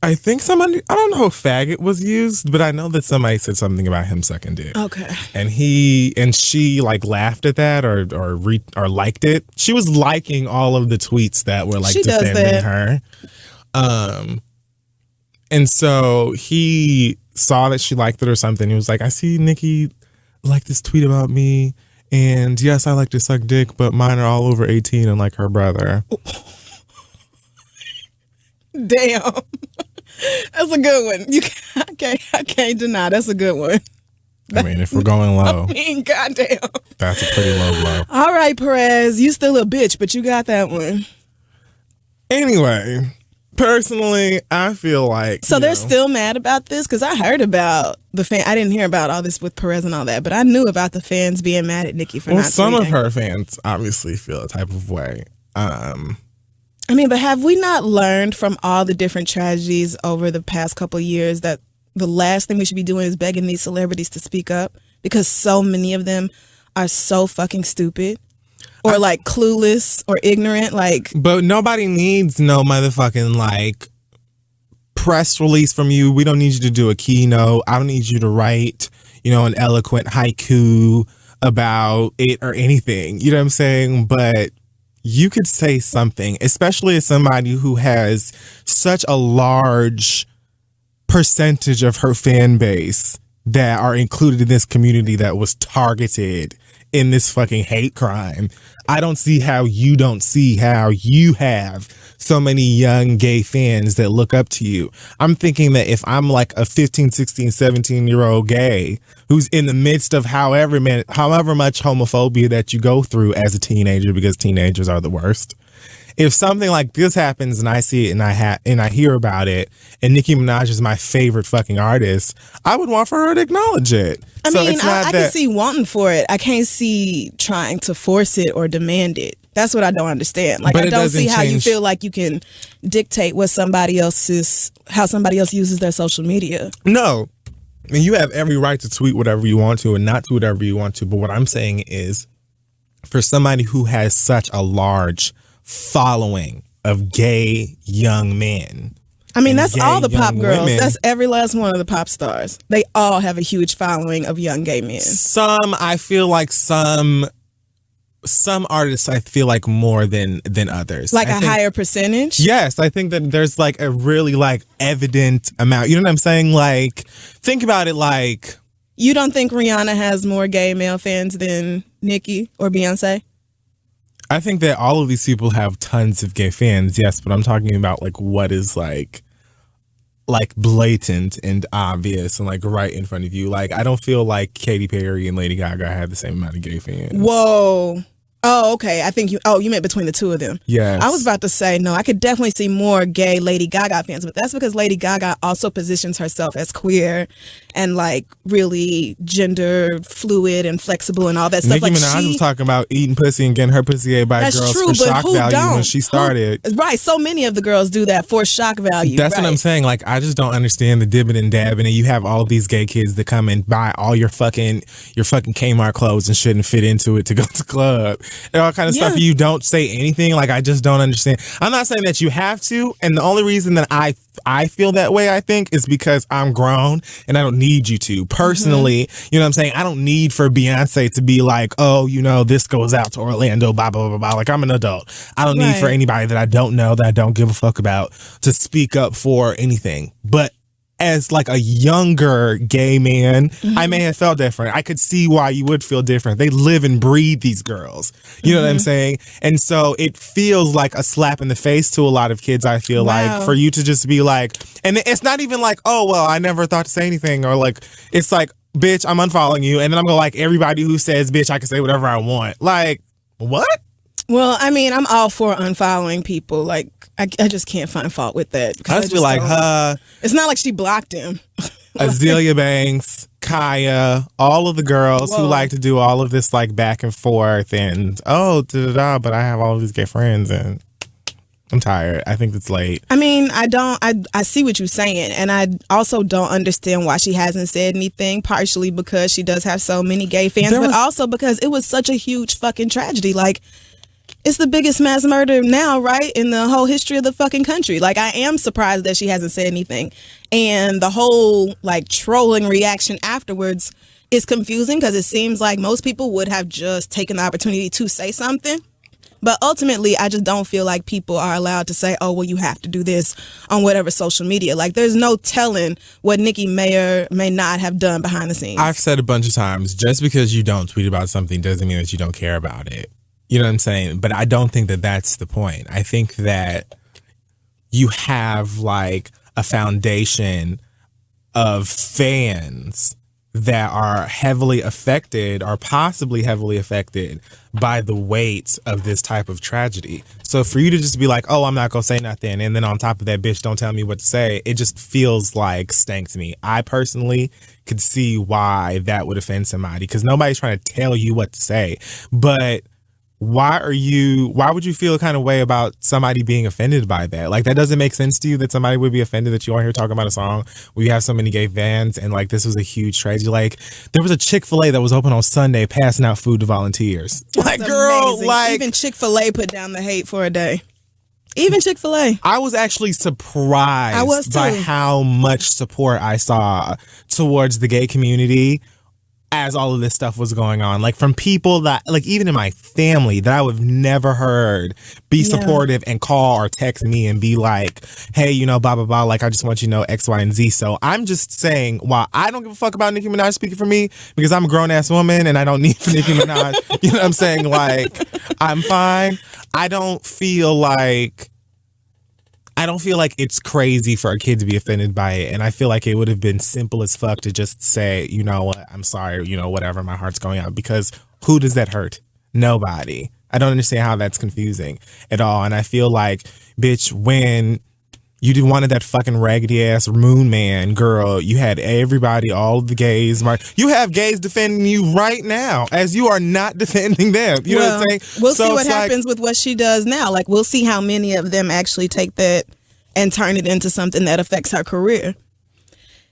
I think somebody, I don't know if faggot was used, but I know that somebody said something about him sucking dick. Okay. And she like laughed at that or liked it. She was liking all of the tweets that were like defending her. And so he saw that she liked it or something. He was like, I see Nicki liked this tweet about me. And yes, I like to suck dick, but mine are all over 18 and like her brother. Damn. That's a good one. I can't deny that's a good one. I mean, if we're going low. I mean, goddamn. That's a pretty low blow. All right, Perez, you still a bitch, but you got that one. Anyway, personally, I feel like... So they're still mad about this? Because I heard about the fan. I didn't hear about all this with Perez and all that, but I knew about the fans being mad at Nicki for not some tweeting. of her fans obviously feel a type of way. I mean, but have we not learned from all the different tragedies over the past couple of years that the last thing we should be doing is begging these celebrities to speak up? Because so many of them are so fucking stupid or like clueless or ignorant. But nobody needs no motherfucking like press release from you. We don't need you to do a keynote. I don't need you to write, an eloquent haiku about it or anything. You know what I'm saying? But you could say something, especially as somebody who has such a large percentage of her fan base that are included in this community that was targeted in this fucking hate crime. I don't see how you don't see how you have so many young gay fans that look up to you. I'm thinking that if I'm like a 15, 16, 17-year-old gay who's in the midst of however much homophobia that you go through as a teenager, because teenagers are the worst. If something like this happens and I see it and I hear about it, and Nicki Minaj is my favorite fucking artist, I would want for her to acknowledge it. I mean, I can see wanting for it. I can't see trying to force it or demand it. That's what I don't understand. Like, I don't see how you feel like you can dictate how somebody else uses their social media. No. I mean, you have every right to tweet whatever you want to and not tweet whatever you want to. But what I'm saying is, for somebody who has such a large following of gay young men. I mean, that's all the pop girls. Women. That's every last one of the pop stars. They all have a huge following of young gay men. I feel like some artists, I feel like more than others. Like a higher percentage? Yes, I think that there's like a really like evident amount. You know what I'm saying? Like, think about it like... You don't think Rihanna has more gay male fans than Nicki or Beyonce? I think that all of these people have tons of gay fans, yes, but I'm talking about like what is like blatant and obvious and like right in front of you. Like, I don't feel like Katy Perry and Lady Gaga have the same amount of gay fans. Whoa. Oh, okay. I think you meant between the two of them. Yes. I was about to say, no, I could definitely see more gay Lady Gaga fans, but that's because Lady Gaga also positions herself as queer and like really gender fluid and flexible and all that stuff. Nicki Minaj was talking about eating pussy and getting her pussy ate by girls for shock value when she started. Right. So many of the girls do that for shock value. That's what I'm saying. Like, I just don't understand the dibbing and dabbing, and you have all these gay kids that come and buy all your fucking Kmart clothes and shouldn't fit into it to go to club. And all kind of stuff. You don't say anything. Like, I just don't understand. I'm not saying that you have to, and the only reason that I feel that way, I think, is because I'm grown and I don't need you to. Personally, you know what I'm saying? I don't need for Beyonce to be like, oh, this goes out to Orlando, blah, blah, blah, blah. Like, I'm an adult. I don't need for anybody that I don't know, that I don't give a fuck about, to speak up for anything. But as like a younger gay man, I may have felt different. I could see why you would feel different. They live and breathe these girls. You know what I'm saying? And so it feels like a slap in the face to a lot of kids, I feel like, for you to just be like, and it's not even like, oh, well, I never thought to say anything, or like, it's like, bitch, I'm unfollowing you. And then I'm going to like everybody who says, bitch, I can say whatever I want. Like, what? Well, I mean, I'm all for unfollowing people. Like, I just can't find fault with that. I just feel like, it's not like she blocked him. Azealia Banks, Kaya, all of the girls who like to do all of this like back and forth and but I have all of these gay friends and I'm tired. I think it's late. I mean, I see what you're saying, and I also don't understand why she hasn't said anything, partially because she does have so many gay fans, but also because it was such a huge fucking tragedy. Like, it's the biggest mass murder now, right, in the whole history of the fucking country. Like, I am surprised that she hasn't said anything. And the whole, like, trolling reaction afterwards is confusing because it seems like most people would have just taken the opportunity to say something. But ultimately, I just don't feel like people are allowed to say, oh, well, you have to do this on whatever social media. Like, there's no telling what Nicki may or may not have done behind the scenes. I've said a bunch of times, just because you don't tweet about something doesn't mean that you don't care about it. You know what I'm saying? But I don't think that that's the point. I think that you have, like, a foundation of fans that are heavily affected or possibly heavily affected by the weight of this type of tragedy. So for you to just be like, oh, I'm not going to say nothing, and then on top of that, bitch, don't tell me what to say, it just feels like stank to me. I personally could see why that would offend somebody, because nobody's trying to tell you what to say. But why would you feel a kind of way about somebody being offended by that? Like, that doesn't make sense to you, that somebody would be offended that you aren't here talking about a song where you have so many gay fans, and like, this was a huge tragedy. Like, there was a Chick-fil-A that was open on Sunday passing out food to volunteers. Like, girl, amazing. like, even Chick-fil-A put down the hate for a day. Even Chick-fil-A. I was actually surprised by too. how much support I saw towards the gay community as all of this stuff was going on, like, from people that, like, even in my family that I would have never heard be supportive and call or text me and be like, hey, you know, blah, blah, blah, like, I just want you to know X, Y, and Z. So I'm just saying, while I don't give a fuck about Nicki Minaj speaking for me, because I'm a grown-ass woman and I don't need for Nicki Minaj, you know what I'm saying? Like, I'm fine. I don't feel like it's crazy for a kid to be offended by it. And I feel like it would have been simple as fuck to just say, you know what, I'm sorry, you know, whatever, my heart's going out. Because who does that hurt? Nobody. I don't understand how that's confusing at all. And I feel like, bitch, when you wanted that fucking raggedy ass Moon Man girl, you had everybody, all the gays. You have gays defending you right now as you are not defending them. You know what I'm saying? We'll see what happens with what she does now. Like, we'll see how many of them actually take that and turn it into something that affects her career.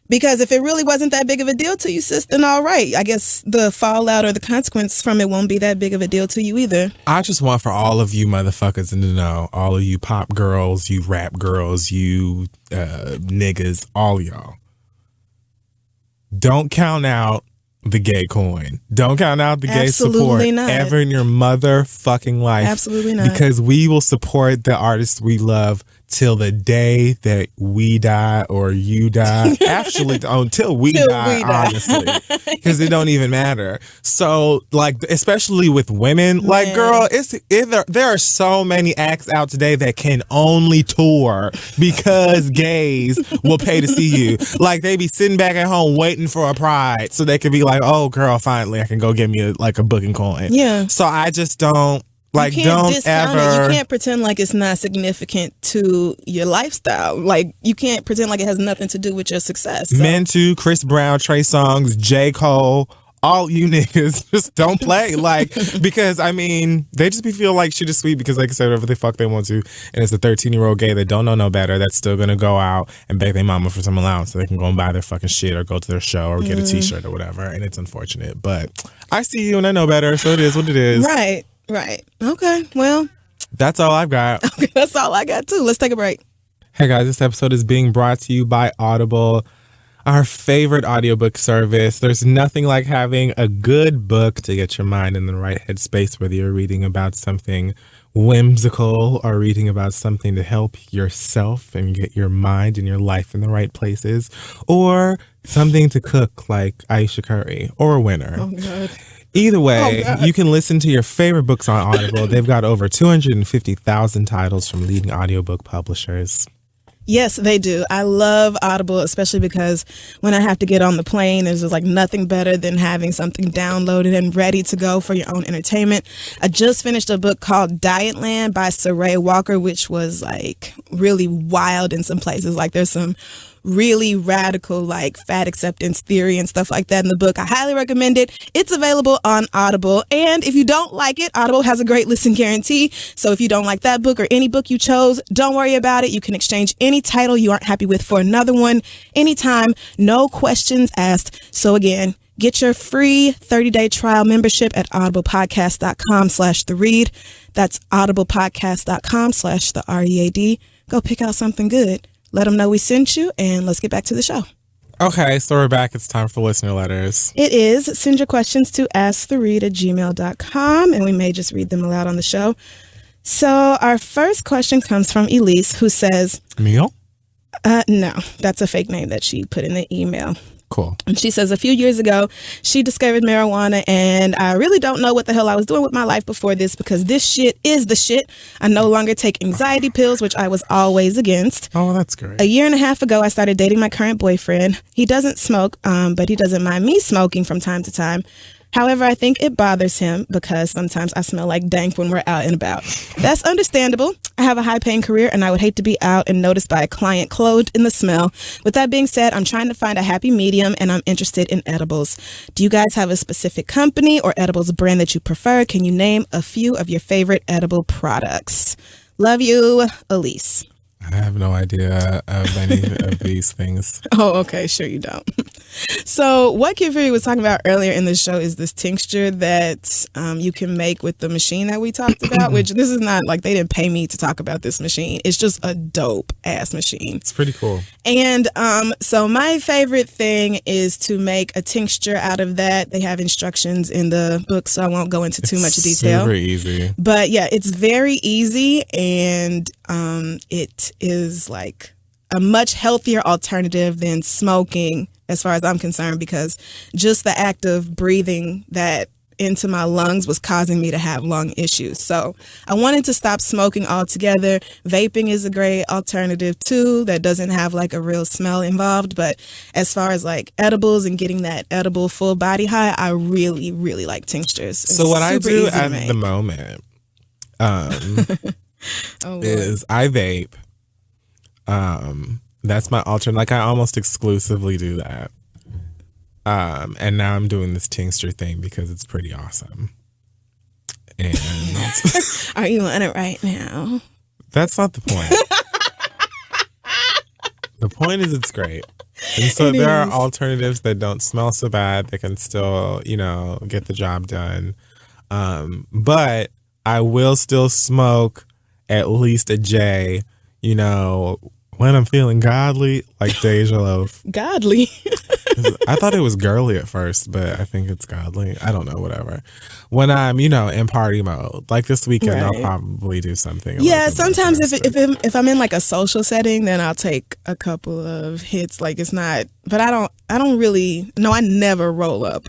Because if it really wasn't that big of a deal to you, sis, then all right. I guess the fallout or the consequence from it won't be that big of a deal to you either. I just want for all of you motherfuckers to know, all of you pop girls, you rap girls, you niggas, all y'all, don't count out the gay coin. Don't count out the gay support ever in your motherfucking life. Absolutely not. Because we will support the artists we love till the day that we die or you die. Actually, until we die, honestly. Because it don't even matter. So, like, especially with women, like, girl, there are so many acts out today that can only tour because gays will pay to see you. Like, they be sitting back at home waiting for a pride so they could be like, oh, girl, finally, I can go get me a booking coin. Yeah. So I just don't. Like, you can't don't discount ever. You can't pretend like it's not significant to your lifestyle. Like, you can't pretend like it has nothing to do with your success. So. Men too, Chris Brown, Trey Songz, J. Cole, all you niggas just don't play. Like, because, I mean, they just feel like shit is sweet because they can say whatever the fuck they want to. And it's a 13-year-old gay that don't know no better that's still going to go out and beg their mama for some allowance so they can go and buy their fucking shit or go to their show or get a t-shirt or whatever. And it's unfortunate. But I see you and I know better, so it is what it is. Right. Okay. Well, that's all I've got. Okay, that's all I got too. Let's take a break. Hey guys, this episode is being brought to you by Audible, our favorite audiobook service. There's nothing like having a good book to get your mind in the right headspace, whether you're reading about something whimsical or reading about something to help yourself and get your mind and your life in the right places, or something to cook like Aisha Curry or a winner. Oh, God. Either way, you can listen to your favorite books on Audible. They've got over 250,000 titles from leading audiobook publishers. Yes, they do. I love Audible, especially because when I have to get on the plane, there's just like nothing better than having something downloaded and ready to go for your own entertainment. I just finished a book called Dietland by Saray Walker, which was like really wild in some places. Like, there's some really radical, like fat acceptance theory and stuff like that in the book. I highly recommend it. It's available on Audible. And if you don't like it, Audible has a great listen guarantee. So if you don't like that book or any book you chose, don't worry about it. You can exchange any title you aren't happy with for another one anytime. No questions asked. So again, get your free 30-day trial membership at audiblepodcast.com/theread. That's audiblepodcast.com/theread. Go pick out something good. Let them know we sent you, and let's get back to the show. Okay, so we're back. It's time for listener letters. It is. Send your questions to asktheread@gmail.com, and we may just read them aloud on the show. So our first question comes from Elise, who says... Emil? No, that's a fake name that she put in the email. Cool. And she says, a few years ago, she discovered marijuana, and I really don't know what the hell I was doing with my life before this, because this shit is the shit. I no longer take anxiety pills, which I was always against. Oh, that's great. A year and a half ago, I started dating my current boyfriend. He doesn't smoke, but he doesn't mind me smoking from time to time. However, I think it bothers him because sometimes I smell like dank when we're out and about. That's understandable. I have a high-paying career, and I would hate to be out and noticed by a client clothed in the smell. With that being said, I'm trying to find a happy medium, and I'm interested in edibles. Do you guys have a specific company or edibles brand that you prefer? Can you name a few of your favorite edible products? Love you, Elise. I have no idea of any of these things. Oh, okay. Sure you don't. So what Kid Fury was talking about earlier in the show is this tincture that you can make with the machine that we talked about, which this is not like they didn't pay me to talk about this machine. It's just a dope ass machine. It's pretty cool. And so my favorite thing is to make a tincture out of that. They have instructions in the book, so I won't go into too much detail. Super easy. But yeah, it's very easy, and it is like a much healthier alternative than smoking as far as I'm concerned, because just the act of breathing that into my lungs was causing me to have lung issues. So I wanted to stop smoking altogether. Vaping is a great alternative too that doesn't have like a real smell involved. But as far as like edibles and getting that edible full body high, I really, really like tinctures. It's so what I super do easy to at make. the moment is I vape. That's my alternate. Like I almost exclusively do that. And now I'm doing this tincture thing because it's pretty awesome. And Are you on it right now? that's not the point. The point is it's great. And so there are alternatives that don't smell so bad that can still, get the job done. But I will still smoke at least a J, when I'm feeling godly, like Deja Loaf. Godly. I thought it was girly at first, but I think it's godly. I don't know, whatever. When I'm, in party mode, like this weekend, I'll probably do something. Yeah, sometimes if I'm in like a social setting, then I'll take a couple of hits. Like it's not, but I don't really. No, I never roll up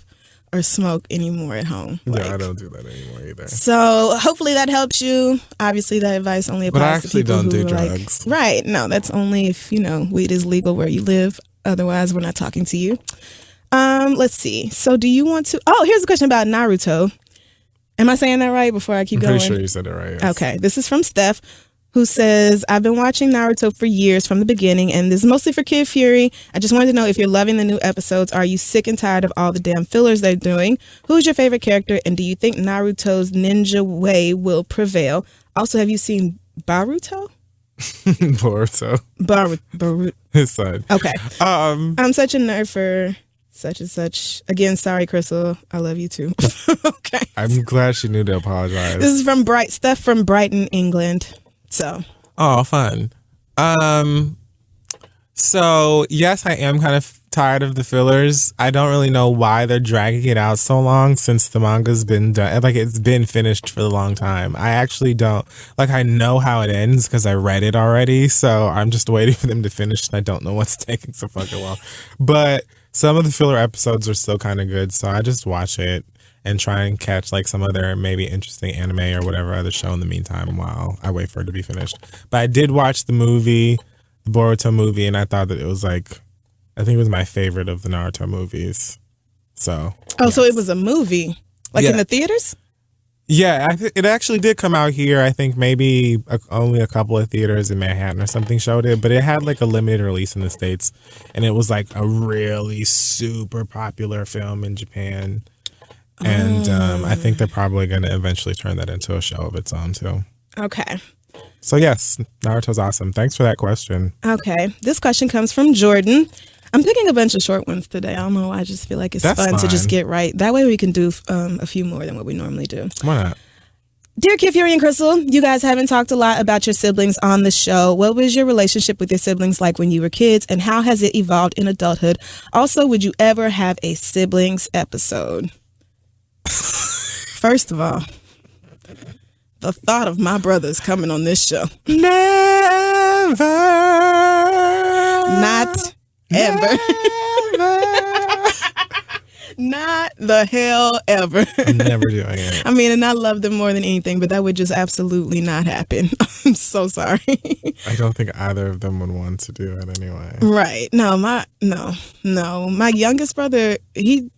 or smoke anymore at home. Yeah, I don't do that anymore either. So hopefully that helps you. Obviously, that advice only applies to people don't who do are drugs. Like, right? No, that's only if weed is legal where you live. Otherwise, we're not talking to you. Let's see. So do you want to... Oh, here's a question about Naruto. Am I saying that right before I keep going? I'm pretty sure you said it right. Yes. Okay. This is from Steph, who says, I've been watching Naruto for years from the beginning, and this is mostly for Kid Fury. I just wanted to know if you're loving the new episodes. Are you sick and tired of all the damn fillers they're doing? Who's your favorite character, and do you think Naruto's ninja way will prevail? Also, have you seen Boruto? Boruto. Boruto. His son. Okay. I'm such a nerd for such and such. Again, sorry, Crystal. I love you too. Okay. I'm glad she knew to apologize. This is from Steph from Brighton, England. So. Oh, fun. So yes, I am kind of tired of the fillers. I don't really know why they're dragging it out so long since the manga's been done. Like it's been finished for a long time. I actually don't I know how it ends because I read it already. So I'm just waiting for them to finish, and I don't know what's taking so fucking long. But some of the filler episodes are still kind of good, so I just watch it and try and catch some other maybe interesting anime or whatever other show in the meantime while I wait for it to be finished. But I did watch the movie, the Boruto movie, and I thought that it was I think it was my favorite of the Naruto movies. So. Oh, yes. So it was a movie? In the theaters? Yeah, it actually did come out here. I think maybe only a couple of theaters in Manhattan or something showed it, but it had like a limited release in the States, and it was like a really super popular film in Japan. And I think they're probably going to eventually turn that into a show of its own too. Okay. So yes, Naruto's awesome. Thanks for that question. Okay. This question comes from Jordan. I'm picking a bunch of short ones today. I don't know. I just feel like it's That's fun to just fine. get right. That way we can do a few more than what we normally do. Why not? Dear Kid Fury and Crystal, you guys haven't talked a lot about your siblings on the show. What was your relationship with your siblings like when you were kids, and how has it evolved in adulthood? Also, would you ever have a siblings episode? First of all, the thought of my brothers coming on this show. Never. Not ever. Not the hell ever. I'm never doing it. I mean, and I love them more than anything, but that would just absolutely not happen. I'm so sorry. I don't think either of them would want to do it anyway. Right. No. My youngest brother, he's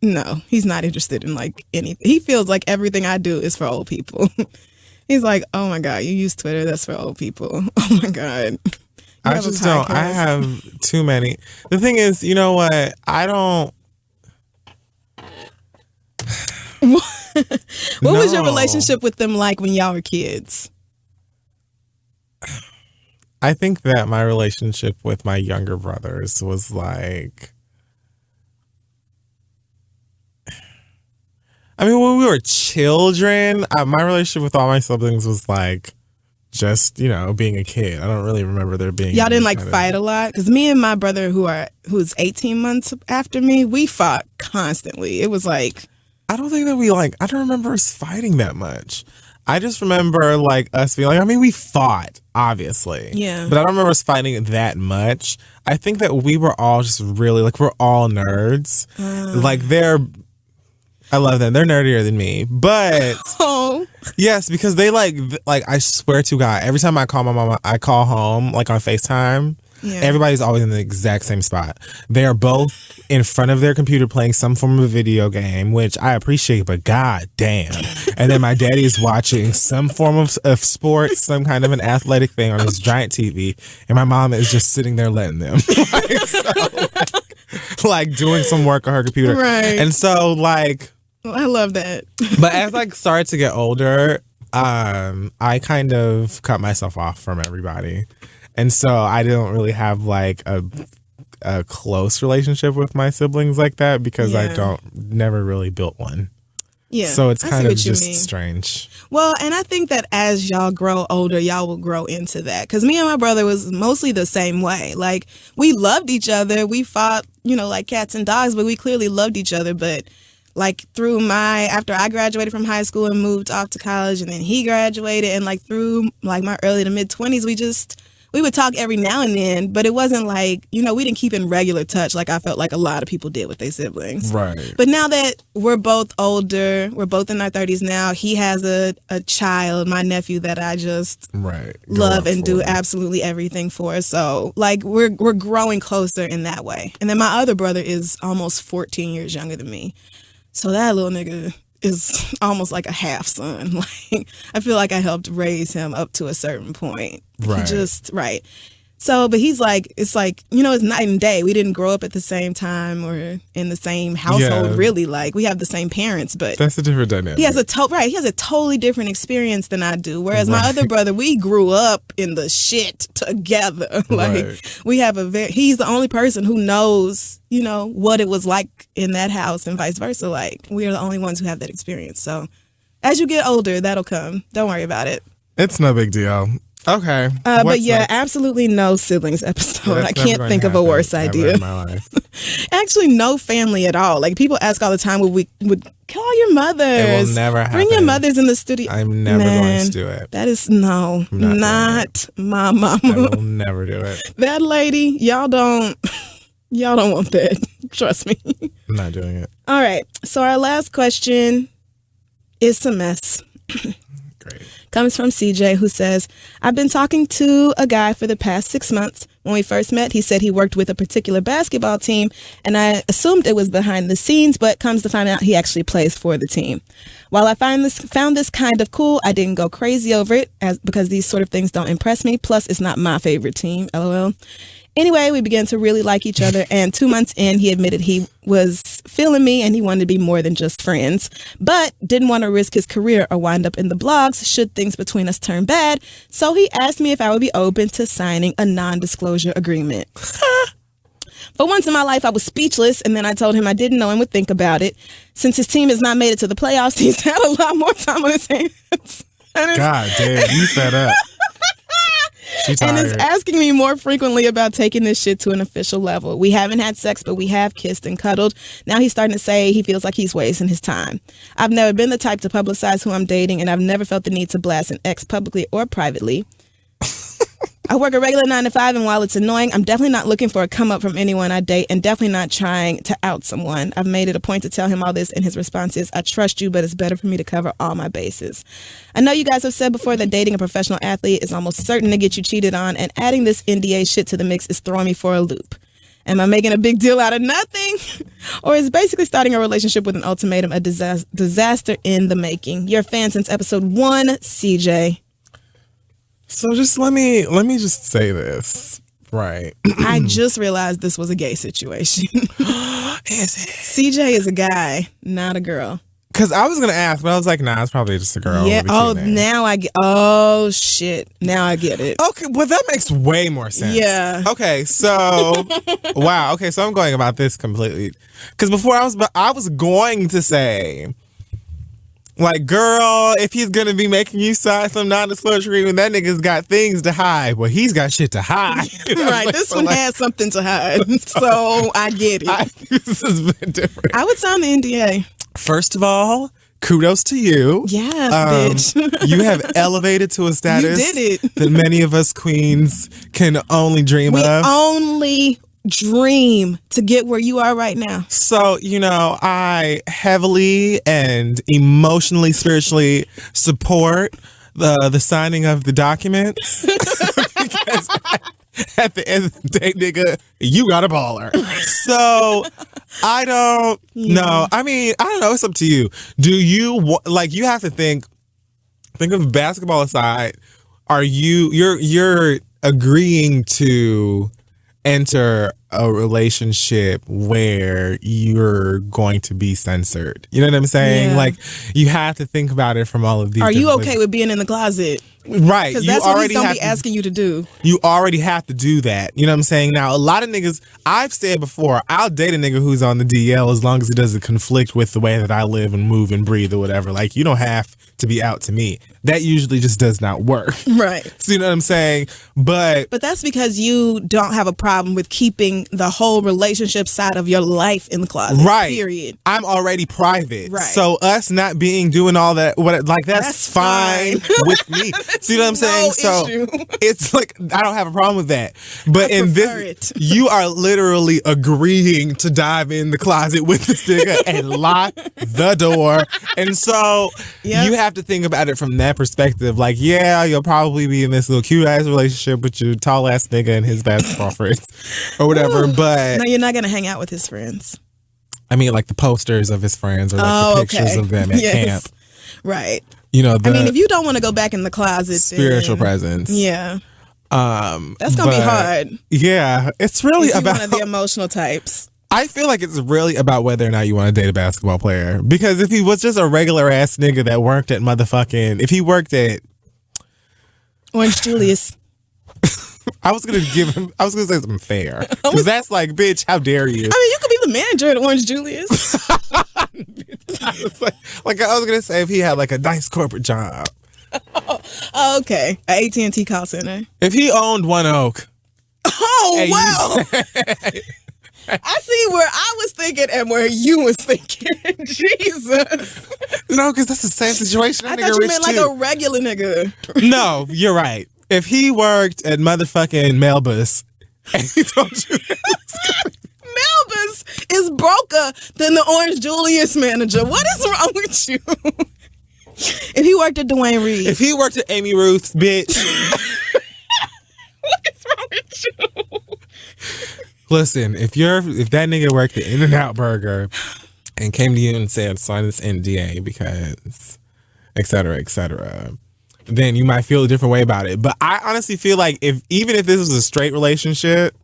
not interested in like anything. He feels like everything I do is for old people. He's like, oh my God, you use Twitter, that's for old people. Oh my God. I just don't. I have too many. The thing is, you know what? I don't. What was your relationship with them like when y'all were kids? I think that my relationship with my younger brothers was like, I mean, when we were children, my relationship with all my siblings was like just, being a kid. I don't really remember there being. Y'all didn't like fight a lot? Because me and my brother, who's 18 months after me, we fought constantly. It was like, I don't think that I don't remember us fighting that much. I just remember like us being like, I mean, we fought, obviously. Yeah. But I don't remember us fighting that much. I think that we were all just really, like, we're all nerds. Like, I love them. They're nerdier than me. But, yes, because they like, I swear to God, every time I call my mama, I call home, like on FaceTime. Yeah. Everybody's always in the exact same spot. They are both in front of their computer playing some form of video game, which I appreciate, but god damn. And then my daddy is watching some form of sports, some kind of an athletic thing on his giant TV, and my mom is just sitting there letting them. like doing some work on her computer. Right. And so like... I love that. But as I started to get older, I kind of cut myself off from everybody. And so I don't really have like a close relationship with my siblings like that because I never really built one. Yeah. So it's kind of just strange. Well, and I think that as y'all grow older, y'all will grow into that. Because me and my brother was mostly the same way. Like, we loved each other. We fought, like cats and dogs, but we clearly loved each other. But like after I graduated from high school and moved off to college, and then he graduated, and like through like my early to mid 20s, we would talk every now and then, but it wasn't like, we didn't keep in regular touch like I felt like a lot of people did with their siblings. Right. But now that we're both older, we're both in our 30s now, he has a child, my nephew, that I just love and do absolutely everything for. So, like, we're growing closer in that way. And then my other brother is almost 14 years younger than me. So that little nigga is almost like a half son. Like, I feel like I helped raise him up to a certain point. Right. So, but he's like, it's like, it's night and day. We didn't grow up at the same time or in the same household, really. Like, we have the same parents, but that's a different dynamic. He has a totally different experience than I do. Whereas my other brother, we grew up in the shit together. Like, we have he's the only person who knows, what it was like in that house and vice versa. Like, we are the only ones who have that experience. So, as you get older, that'll come. Don't worry about it. It's no big deal. Okay. But yeah, absolutely no siblings episode. I can't think of a worse idea. In my life. Actually, no family at all. Like, people ask all the time, would call your mothers. It will never happen. Bring your mothers in the studio. I'm never going to do it. That is not my mama. I will never do it. That lady, y'all don't want that. Trust me. I'm not doing it. All right. So our last question is a mess. Great. Comes from CJ, who says, I've been talking to a guy for the past 6 months. When we first met, he said he worked with a particular basketball team, and I assumed it was behind the scenes, but comes to find out he actually plays for the team. While I found this kind of cool, I didn't go crazy over it because these sort of things don't impress me. Plus, it's not my favorite team, LOL. Anyway, we began to really like each other, and 2 months in, he admitted he was feeling me and he wanted to be more than just friends, but didn't want to risk his career or wind up in the blogs should things between us turn bad, so he asked me if I would be open to signing a non-disclosure agreement. For once in my life, I was speechless, and then I told him I didn't know and would think about it. Since his team has not made it to the playoffs, he's had a lot more time on his hands. God damn, you fed up. And is asking me more frequently about taking this shit to an official level. We haven't had sex, but we have kissed and cuddled. Now he's starting to say he feels like he's wasting his time. I've never been the type to publicize who I'm dating, and I've never felt the need to blast an ex publicly or privately. I work a regular 9 to 5, and while it's annoying, I'm definitely not looking for a come up from anyone I date, and definitely not trying to out someone. I've made it a point to tell him all this, and his response is, I trust you, but it's better for me to cover all my bases. I know you guys have said before that dating a professional athlete is almost certain to get you cheated on, and adding this NDA shit to the mix is throwing me for a loop. Am I making a big deal out of nothing? Or is basically starting a relationship with an ultimatum a disaster in the making? You're a fan since episode 1, CJ. So just let me just say this, right? I just realized this was a gay situation. Is it? CJ is a guy, not a girl. Because I was gonna ask, but I was like, nah, it's probably just a girl. Yeah. Oh, now I get. Oh shit. Now I get it. Okay, well that makes way more sense. Yeah. Okay, so wow. Okay, so I'm going about this completely. Because before I was going to say, like, girl, if he's gonna be making you sign some non-disclosure agreement, that nigga's got things to hide. Well, he's got shit to hide. Right. Like, This so one like, has something to hide, so I get it. this has been different. I would sign the NDA. First of all, kudos to you. Yes, bitch. You have elevated to a status You did it. that many of us queens can only dream We of. only dream to get where you are right now. So, I heavily and emotionally, spiritually support the signing of the documents. Because at the end of the day, nigga, you got a baller. So I don't know. I mean, I don't know. It's up to you. Do you you have to think of basketball aside. Are you're agreeing to enter a relationship where you're going to be censored? You know what I'm saying? Yeah. Like, you have to think about it from all of these. Are you different okay ways. with being in the closet? Right. Because You that's what he's already gonna have be to- asking you to do. You already have to do that. You know what I'm saying? Now, a lot of niggas, I've said before, I'll date a nigga who's on the DL as long as it doesn't conflict with the way that I live and move and breathe or whatever. Like, you don't have to be out to me. That usually just does not work. Right. So, you know what I'm saying? But that's because you don't have a problem with keeping the whole relationship side of your life in the closet. right. Period. I'm already private. Right. So us not doing all that, that's That's fine fine. with me. See what I'm saying? No So issue. it's like, I don't have a problem with that. But I in prefer this, it. you are literally agreeing to dive in the closet with this nigga and lock the door. And so Yep. you have to think about it from that perspective. Like, yeah, you'll probably be in this little cute ass relationship with your tall ass nigga and his basketball friends or whatever. But No, you're not gonna hang out with his friends. I mean, like the posters of his friends or like the pictures of them at Yes. camp. Right. You know, the I mean, if you don't want to go back in the closet, spiritual then, presence. Yeah. That's gonna be but, hard. Yeah, it's really If you're about. one of the emotional types. I feel like it's really about whether or not you want to date a basketball player. Because if he was just a regular ass nigga that worked at if he worked at, Orange Julius. I was gonna say something fair. Because that's like, bitch, how dare you? I mean, you could be the manager at Orange Julius. I was gonna say if he had like a nice corporate job. Oh, okay. At AT&T call center. If he owned One Oak. Oh, Hey, wow. I see where I was thinking and where you was thinking. Jesus. No, because that's the same situation. I That thought nigga you rich meant like too. a regular nigga. No, you're right. If he worked at motherfucking Melbus and he told you Melbus is broker than the Orange Julius manager. What is wrong with you? If he worked at Dwayne Reed. if he worked at Amy Ruth's, bitch, What is wrong with you? Listen, if that nigga worked at In-N-Out Burger and came to you and said, sign this NDA because et cetera, then you might feel a different way about it. But I honestly feel like even if this was a straight relationship,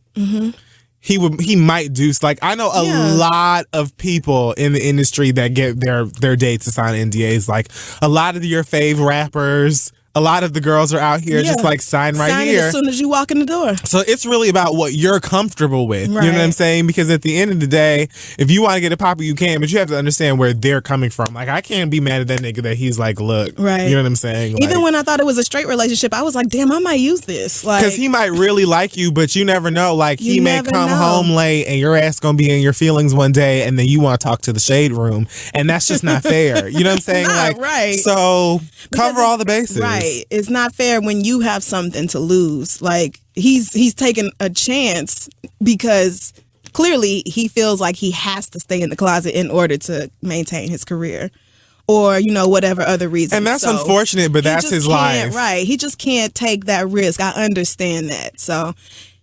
he might do, like, I know a lot of people in the industry that get their dates to sign NDAs. Like a lot of your fave rappers, a lot of the girls are out here just like sign here. It as soon as you walk in the door. So it's really about what you're comfortable with. Right. You know what I'm saying? Because at the end of the day, if you want to get it poppy, you can, but you have to understand where they're coming from. Like, I can't be mad at that nigga that he's like, look, right. You know what I'm saying? Even when I thought it was a straight relationship, I was like, damn, I might use this. Because he might really like you, but you never know. Like, he may come home late and your ass gonna be in your feelings one day, and then you want to talk to the shade room, and that's just not fair. You know what I'm saying? Like, right. So cover all the bases. Right. It's not fair when you have something to lose. Like, he's taking a chance because clearly he feels like he has to stay in the closet in order to maintain his career, or whatever other reason. And that's unfortunate, but that's his life. Right. He just can't take that risk. I understand that. So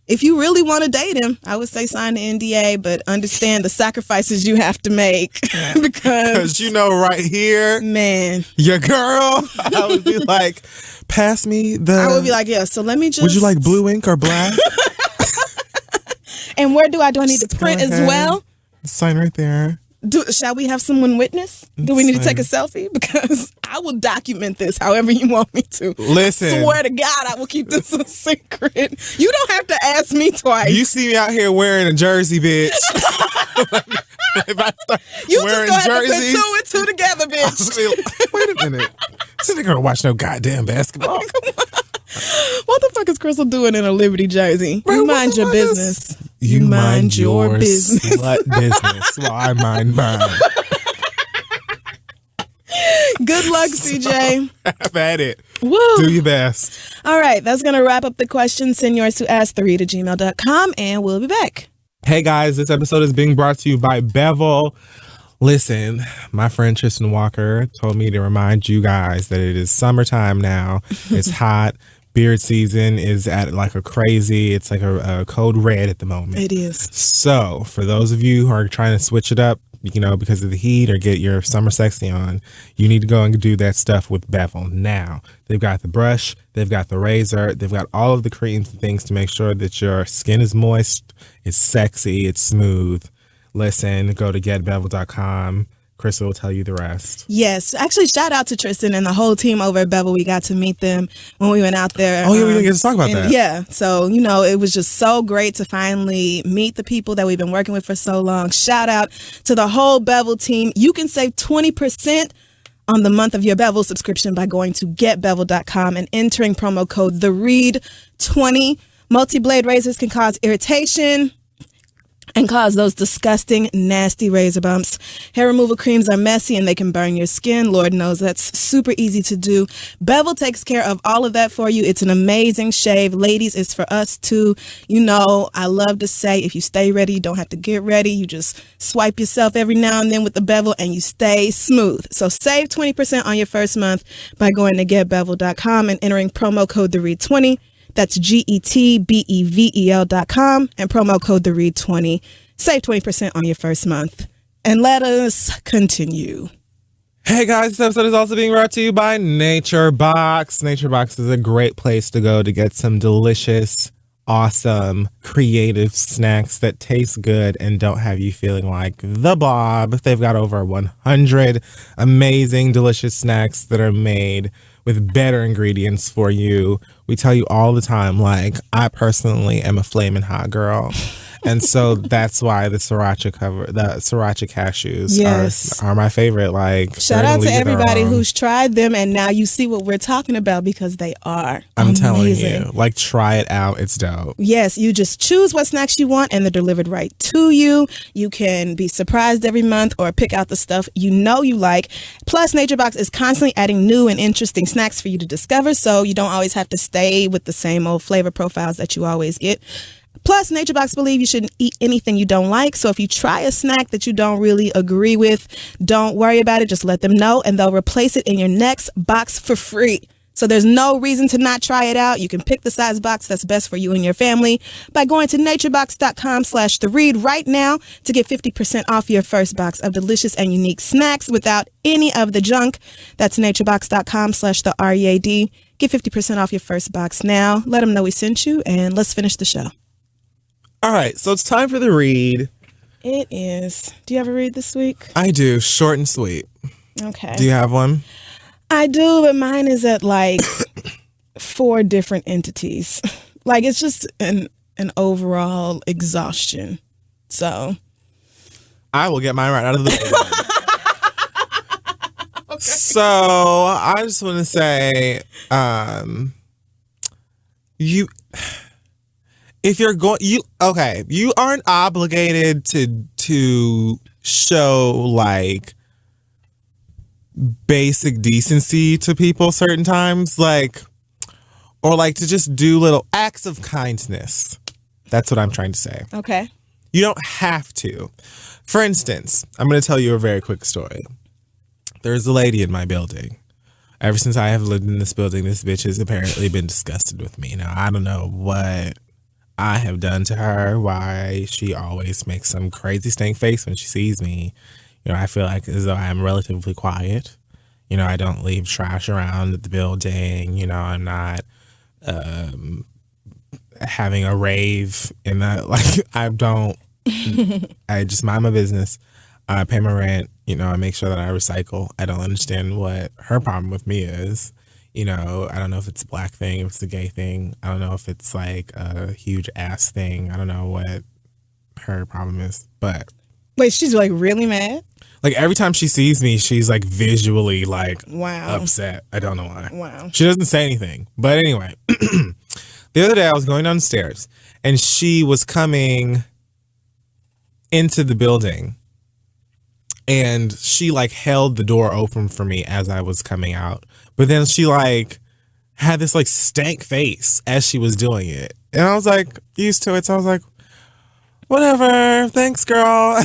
if you really want to date him, I would say sign the NDA, but understand the sacrifices you have to make. Because right here, man, your girl, I would be like, pass me the... I would be like, yeah, so let me just... Would you like blue ink or black? And where do I need to print as well? Sign right there. Shall we have someone witness? Do we need to take a selfie? Because I will document this however you want me to. Listen. Swear to God, I will keep this a secret. You don't have to ask me twice. You see me out here wearing a jersey, bitch. If I start you wearing just gonna jerseys, have to put 2 and 2 together, bitch. Wait a minute. This nigga gonna watch no goddamn basketball. What the fuck is Crystal doing in a Liberty jersey? Bro, you mind your business. You mind your business. What business? Well, I mind mine. Good luck, CJ. Have at it. Woo. Do your best. All right, that's going to wrap up the questions. Send yours to ask3@gmail.com, and we'll be back. Hey, guys, this episode is being brought to you by Bevel. Listen, my friend Tristan Walker told me to remind you guys that it is summertime now. It's hot. Beard season is at like a crazy, it's like a code red at the moment. It is. So for those of you who are trying to switch it up, because of the heat or get your summer sexy on, you need to go and do that stuff with Bevel now. They've got the brush, they've got the razor, they've got all of the creams and things to make sure that your skin is moist, it's sexy, it's smooth. Listen, go to getbevel.com. Crystal will tell you the rest. Yes. Actually, shout out to Tristan and the whole team over at Bevel. We got to meet them when we went out there. Oh, yeah, we didn't get to talk about that. Yeah. So, it was just so great to finally meet the people that we've been working with for so long. Shout out to the whole Bevel team. You can save 20% on the month of your Bevel subscription by going to getbevel.com and entering promo code TheRead20. Multi-blade razors can cause irritation and cause those disgusting, nasty razor bumps. Hair removal creams are messy and they can burn your skin. Lord knows that's super easy to do. Bevel takes care of all of that for you. It's an amazing shave. Ladies, it's for us too. I love to say, if you stay ready, you don't have to get ready. You just swipe yourself every now and then with the Bevel and you stay smooth. So save 20% on your first month by going to getbevel.com and entering promo code TheRead20. That's GETBEVEL.com and promo code TheRead20. Save 20% on your first month. And let us continue. Hey guys, this episode is also being brought to you by Nature Box. Nature Box is a great place to go to get some delicious, awesome, creative snacks that taste good and don't have you feeling like the blob. They've got over 100 amazing, delicious snacks that are made with better ingredients for you. We tell you all the time, like, I personally am a flaming hot girl. And so that's why the sriracha cashews are my favorite. Like, shout out to everybody who's tried them, and now you see what we're talking about because they are I'm telling you, like, try it out. It's dope. Yes, you just choose what snacks you want and they're delivered right to you. You can be surprised every month or pick out the stuff you like. Plus, Nature Box is constantly adding new and interesting snacks for you to discover, so you don't always have to stay with the same old flavor profiles that you always get. Plus, Nature Box believe you shouldn't eat anything you don't like. So if you try a snack that you don't really agree with, don't worry about it. Just let them know and they'll replace it in your next box for free. So there's no reason to not try it out. You can pick the size box that's best for you and your family by going to naturebox.com/theread right now to get 50% off your first box of delicious and unique snacks without any of the junk. That's naturebox.com/theread. Get 50% off your first box now. Let them know we sent you, and let's finish the show. All right, so it's time for the read. It is. Do you have a read this week? I do. Short and sweet. Okay. Do you have one? I do, but mine is at like 4 different entities. Like, it's just an overall exhaustion. So I will get mine right out of the way. Okay. So I just want to say, if you're going, you aren't obligated to show like basic decency to people certain times, or to just do little acts of kindness. That's what I'm trying to say. okay. You don't have to. For instance, I'm going to tell you a very quick story. There's a lady in my building. Ever since I have lived in this building, this bitch has apparently been disgusted with me. Now, I don't know what I have done to her, why she always makes some crazy stank face when she sees me. I feel like as though I'm relatively quiet. I don't leave trash around at the building. I'm not having a rave in that. I don't. I just mind my business. I pay my rent. I make sure that I recycle. I don't understand what her problem with me is. I don't know if it's a black thing, if it's a gay thing. I don't know if it's like a huge ass thing. I don't know what her problem is. But Wait, she's like really mad? like every time she sees me, she's like visually like Wow. upset. I don't know why. Wow. She doesn't say anything. But anyway, the other day I was going down the stairs and she was coming into the building and she like held the door open for me as I was coming out. But then she like had this like stank face as she was doing it. And I was like used to it. So I was like, whatever, thanks girl.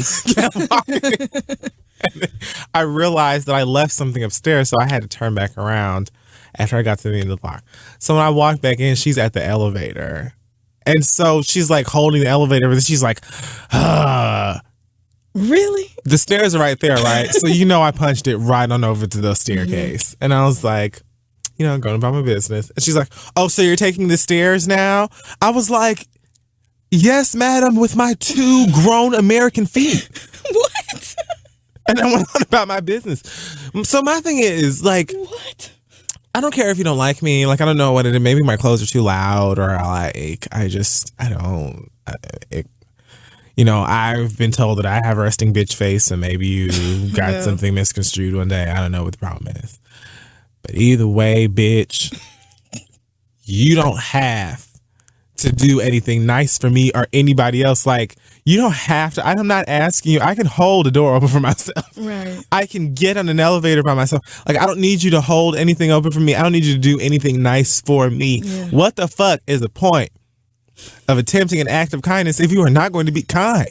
I realized that I left something upstairs, so I had to turn back around after I got to the end of the block. So when I walked back in, she's at the elevator. And so she's like holding the elevator, and she's like, Really? the stairs are right there, right? So I punched it right on over to the staircase. And I was like, going about my business. And she's like, oh, so you're taking the stairs now? I was like, yes, madam, with my 2 grown American feet. What? And I went on about my business. So my thing is, like, What? I don't care if you don't like me. Like, I don't know what it is. Maybe my clothes are too loud or I don't. I've been told that I have a resting bitch face and maybe you got Yeah. something misconstrued one day. I don't know what the problem is. But either way, bitch, you don't have to do anything nice for me or anybody else. Like, you don't have to. I'm not asking you. I can hold a door open for myself. Right. I can get on an elevator by myself. Like, I don't need you to hold anything open for me. I don't need you to do anything nice for me. Yeah. What the fuck is the point of attempting an act of kindness if you are not going to be kind?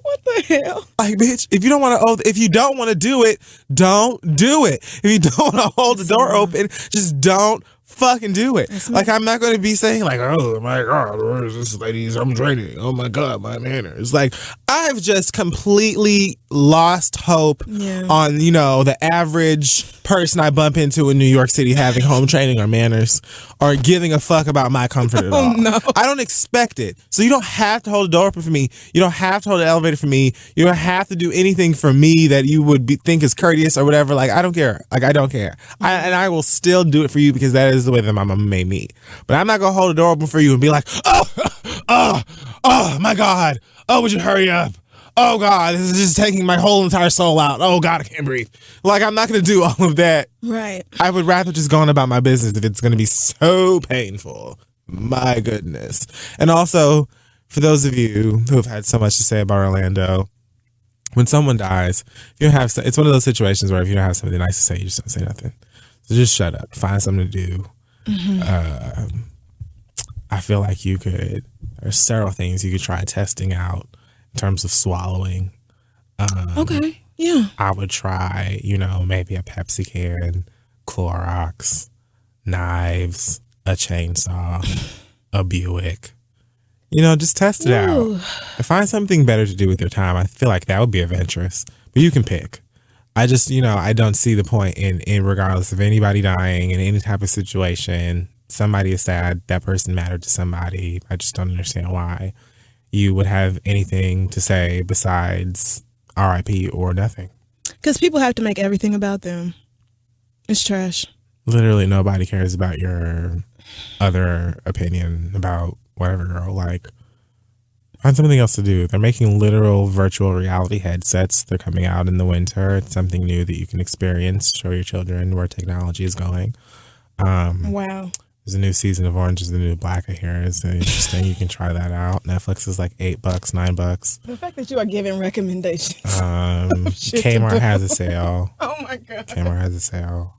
What the hell? Like, bitch, if you don't want to do it, don't do it. If you don't want to hold the door open, just don't fucking do it. Like, I'm not going to be saying like, oh my God, where is this ladies? I'm draining. Oh my God, my manners. Like, I've just completely lost hope on, the average person I bump into in New York City having home training or manners or giving a fuck about my comfort at all. No. I don't expect it. So you don't have to hold the door open for me. You don't have to hold the elevator for me. You don't have to do anything for me that you would think is courteous or whatever. Like, I don't care. Like, I don't care. And I will still do it for you because that is the way that my mama made me. But I'm not going to hold the door open for you and be like, oh my God. Oh, would you hurry up? Oh God, this is just taking my whole entire soul out. Oh God, I can't breathe. Like, I'm not going to do all of that. Right. I would rather just go on about my business if it's going to be so painful. My goodness. And also, for those of you who have had so much to say about Orlando, when someone dies, it's one of those situations where if you don't have something nice to say, you just don't say nothing. So just shut up. Find something to do. Mm-hmm. I feel like there's several things you could try testing out in terms of swallowing. Okay. Yeah. I would try, maybe a Pepsi can Clorox, knives, a chainsaw, a Buick. You know, just test it out. And find something better to do with your time. I feel like that would be adventurous. But you can pick. I just, I don't see the point in regardless of anybody dying in any type of situation, somebody is sad, that person mattered to somebody. I just don't understand why you would have anything to say besides RIP or nothing. Because people have to make everything about them. It's trash. Literally nobody cares about your other opinion about whatever, girl. Like, find something else to do. They're making literal virtual reality headsets. They're coming out in the winter. It's something new that you can experience. Show your children where technology is going. Wow. There's a new season of Orange is the New Black, I hear. It's interesting. You can try that out. Netflix is like $8, $9. The fact that you are giving recommendations. Kmart has a sale. Oh my God. Kmart has a sale.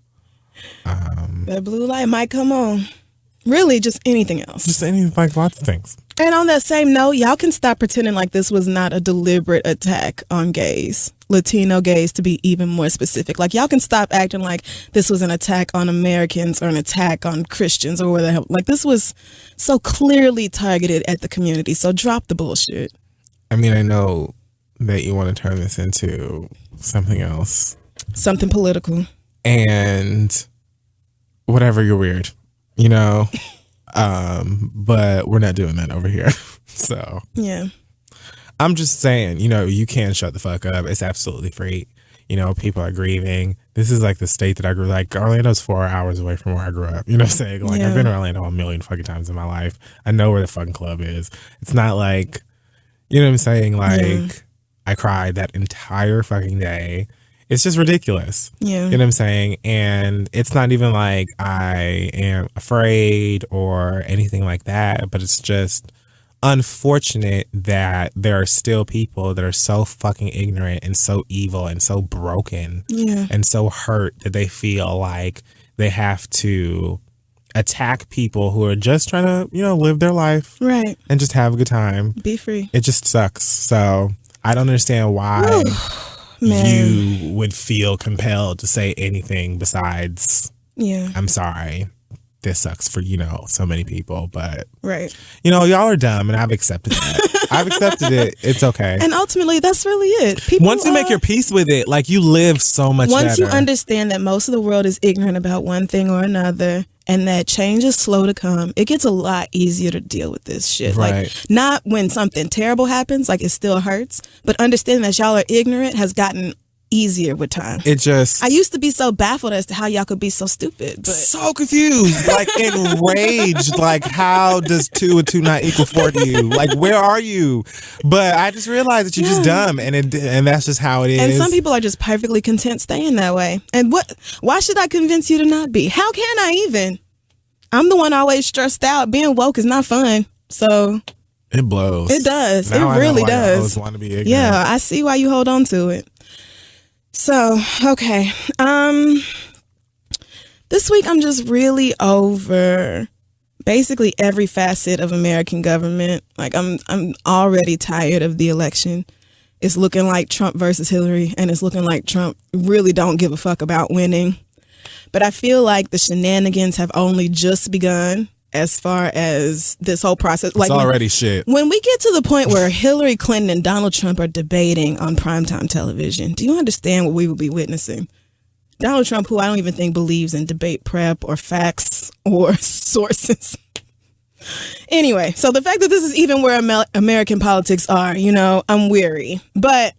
That blue light might come on. Really, just anything else. Just anything, like lots of things. And on that same note, y'all can stop pretending like this was not a deliberate attack on gays, Latino gays to be even more specific. Like, y'all can stop acting like this was an attack on Americans or an attack on Christians or whatever. Like, this was so clearly targeted at the community. So drop the bullshit. I mean, I know that you want to turn this into something else. Something political. And whatever, you're weird. But we're not doing that over here. So yeah, I'm just saying, you can shut the fuck up. It's absolutely free. People are grieving. This is like the state that I grew. Like, Orlando's 4 hours away from where I grew up. You know what I'm saying? Like, I've been to Orlando a million fucking times in my life. I know where the fucking club is. It's not like, you know what I'm saying? Like, I cried that entire fucking day. It's just ridiculous. Yeah. You know what I'm saying? And it's not even like I am afraid or anything like that, but it's just unfortunate that there are still people that are so fucking ignorant and so evil and so broken and so hurt that they feel like they have to attack people who are just trying to, live their life. Right. And just have a good time. Be free. It just sucks. So I don't understand why you would feel compelled to say anything besides, I'm sorry, this sucks for, so many people, but, y'all are dumb, and I've accepted that. I've accepted it. It's okay. And ultimately, that's really it. Once you make your peace with it, like, you live so much better. Once you understand that most of the world is ignorant about one thing or another, and that change is slow to come, it gets a lot easier to deal with this shit. Right. Like, not when something terrible happens, like it still hurts, but understanding that y'all are ignorant has gotten easier with time. I used to be so baffled as to how y'all could be so stupid, but so confused, like enraged, like, how does 2 and 2 not equal 4 to you? Like, where are you? But I just realized that you're just dumb, and that's just how it is. And some people are just perfectly content staying that way. And why should I convince you to not be? How can I even? I'm the one always stressed out. Being woke is not fun. So it blows. It does. Now it really I does. always want to be ignorant. Yeah, I see why you hold on to it. So, okay. This week I'm just really over basically every facet of American government. Like, I'm already tired of the election. It's looking like Trump versus Hillary, and it's looking like Trump really don't give a fuck about winning. But I feel like the shenanigans have only just begun as far as this whole process. It's already shit. When we get to the point where Hillary Clinton and Donald Trump are debating on primetime television, do you understand what we will be witnessing? Donald Trump, who I don't even think believes in debate prep or facts or sources. Anyway, so the fact that this is even where American politics are, I'm weary. But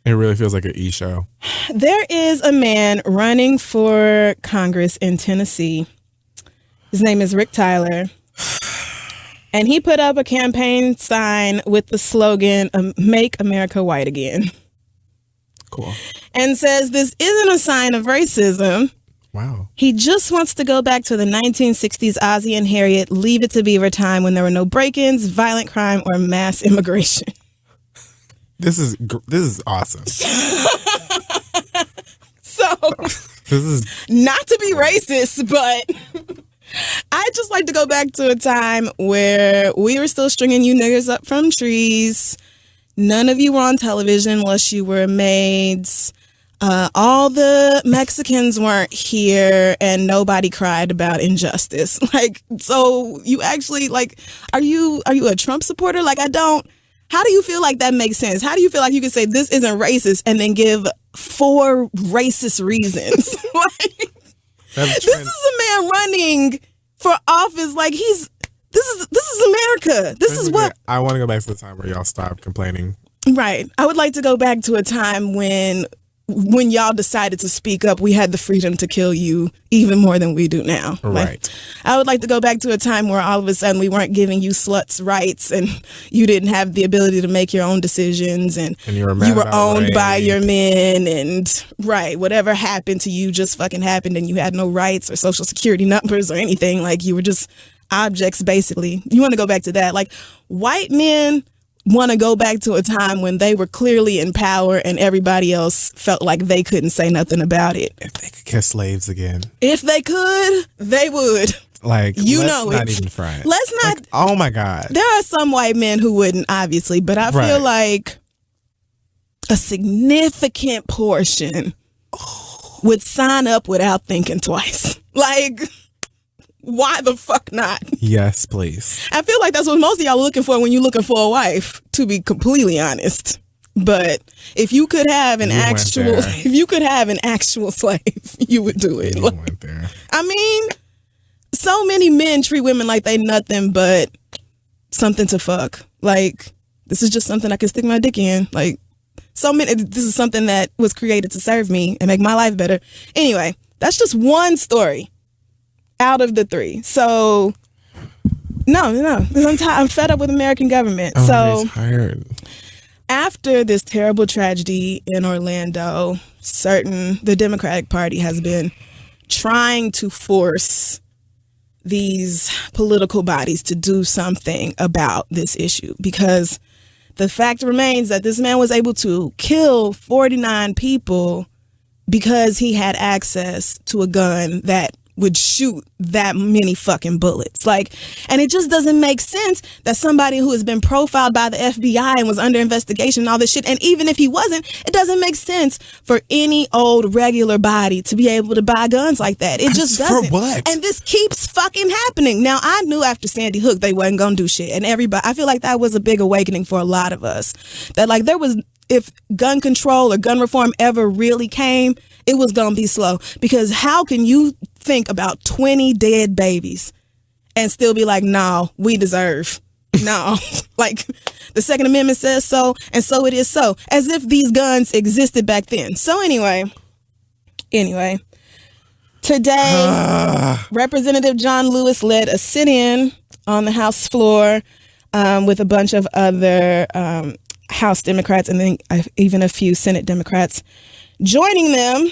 it really feels like an E-show. There is a man running for Congress in Tennessee. His name is Rick Tyler. And he put up a campaign sign with the slogan, "Make America White Again." Cool. And says this isn't a sign of racism. Wow. He just wants to go back to the 1960s Ozzie and Harriet, leave it to Beaver time when there were no break-ins, violent crime, or mass immigration. This is awesome. So, this is not to be racist, but I just like to go back to a time where we were still stringing you niggers up from trees. None of you were on television unless you were maids. all the Mexicans weren't here and nobody cried about injustice. Like, so you actually, like, are you a Trump supporter? Like, how do you feel like that makes sense? How do you feel like you can say this isn't racist and then give 4 racist reasons? Like, this is a man running for office. Like, this is America. This is what I want to go back to the time where y'all stopped complaining. Right. I would like to go back to a time when y'all decided to speak up, we had the freedom to kill you even more than we do now. Right. Like, I would like to go back to a time where all of a sudden we weren't giving you sluts rights and you didn't have the ability to make your own decisions and you were owned by your men and whatever happened to you just fucking happened and you had no rights or social security numbers or anything. Like, you were just objects, basically. You want to go back to that. Like, white men want to go back to a time when they were clearly in power and everybody else felt like they couldn't say nothing about it. If they could kiss slaves again. If they could, they would. Like, let's not even front. Let's not. Like, oh my God. There are some white men who wouldn't, obviously, but I feel like a significant portion would sign up without thinking twice. Like, why the fuck not? Yes, please. I feel like that's what most of y'all are looking for when you're looking for a wife, to be completely honest. But if you could have an actual slave, you would do it. You went there. I mean, so many men treat women like they nothing but something to fuck. Like, this is just something I can stick my dick in. Like, this is something that was created to serve me and make my life better. Anyway, that's just one story out of the 3. So, no, because I'm fed up with American government. I'm tired. After this terrible tragedy in Orlando, the Democratic Party has been trying to force these political bodies to do something about this issue, because the fact remains that this man was able to kill 49 people because he had access to a gun that would shoot that many fucking bullets. Like, and it just doesn't make sense that somebody who has been profiled by the FBI and was under investigation and all this shit, and even if he wasn't, it doesn't make sense for any old regular body to be able to buy guns like that. It just doesn't. For what? And this keeps fucking happening. Now, I knew after Sandy Hook they wasn't gonna do shit, and I feel like that was a big awakening for a lot of us. That, like, if gun control or gun reform ever really came, it was going to be slow. Because how can you think about 20 dead babies and still be like, no, we deserve. No. Like, the Second Amendment says so, and so it is so. As if these guns existed back then. So anyway, today, Representative John Lewis led a sit-in on the House floor with a bunch of other House Democrats and then even a few Senate Democrats joining them.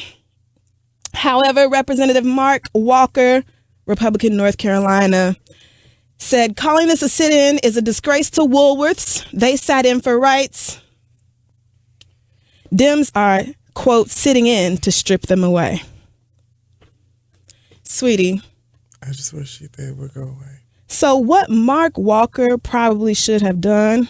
However, Representative Mark Walker, Republican, North Carolina, said calling this a sit-in is a disgrace to Woolworths. They sat in for rights. Dems are, quote, sitting in to strip them away. Sweetie. I just wish they would go away. So what Mark Walker probably should have done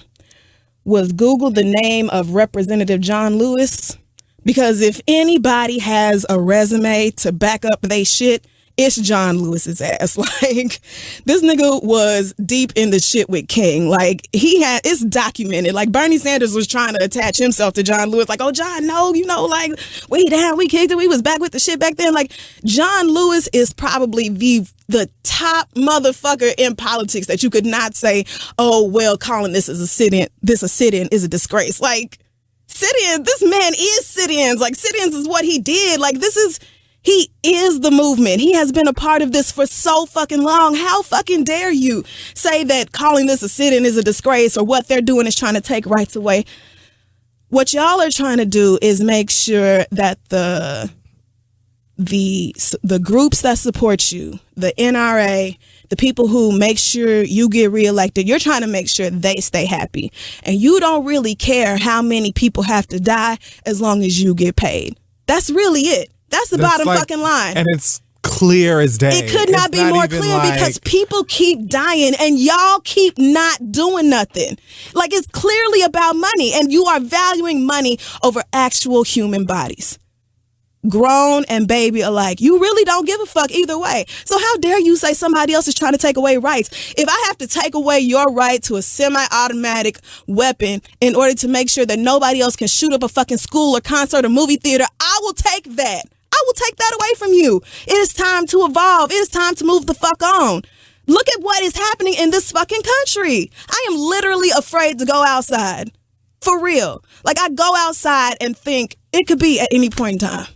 was Google the name of Representative John Lewis, because if anybody has a resume to back up they shit, it's John Lewis's ass. Like, this nigga was deep in the shit with King. Like, it's documented. Like, Bernie Sanders was trying to attach himself to John Lewis. Like, oh, John, no, like, we down, we kicked it, we was back with the shit back then. Like, John Lewis is probably the top motherfucker in politics that you could not say, oh, well, calling this as a sit-in is a disgrace. Like, sit-ins, this man is sit-ins. Like, sit-ins is what he did. Like, he is the movement. He has been a part of this for so fucking long. How fucking dare you say that calling this a sit-in is a disgrace, or what they're doing is trying to take rights away? What y'all are trying to do is make sure that the groups that support you, the NRA, the people who make sure you get reelected, you're trying to make sure they stay happy. And you don't really care how many people have to die as long as you get paid. That's really it. That's the bottom fucking line. And it's clear as day. It could not be more clear, because people keep dying and y'all keep not doing nothing. Like, it's clearly about money, and you are valuing money over actual human bodies. grown and baby alike. You really don't give a fuck either way. So how dare you say somebody else is trying to take away rights? If I have to take away your right to a semi-automatic weapon in order to make sure that nobody else can shoot up a fucking school or concert or movie theater, I will take that. I will take that away from you. It is time to evolve. It is time to move the fuck on. Look at what is happening in this fucking country. I am literally afraid to go outside. For real. Like, I go outside and think it could be at any point in time.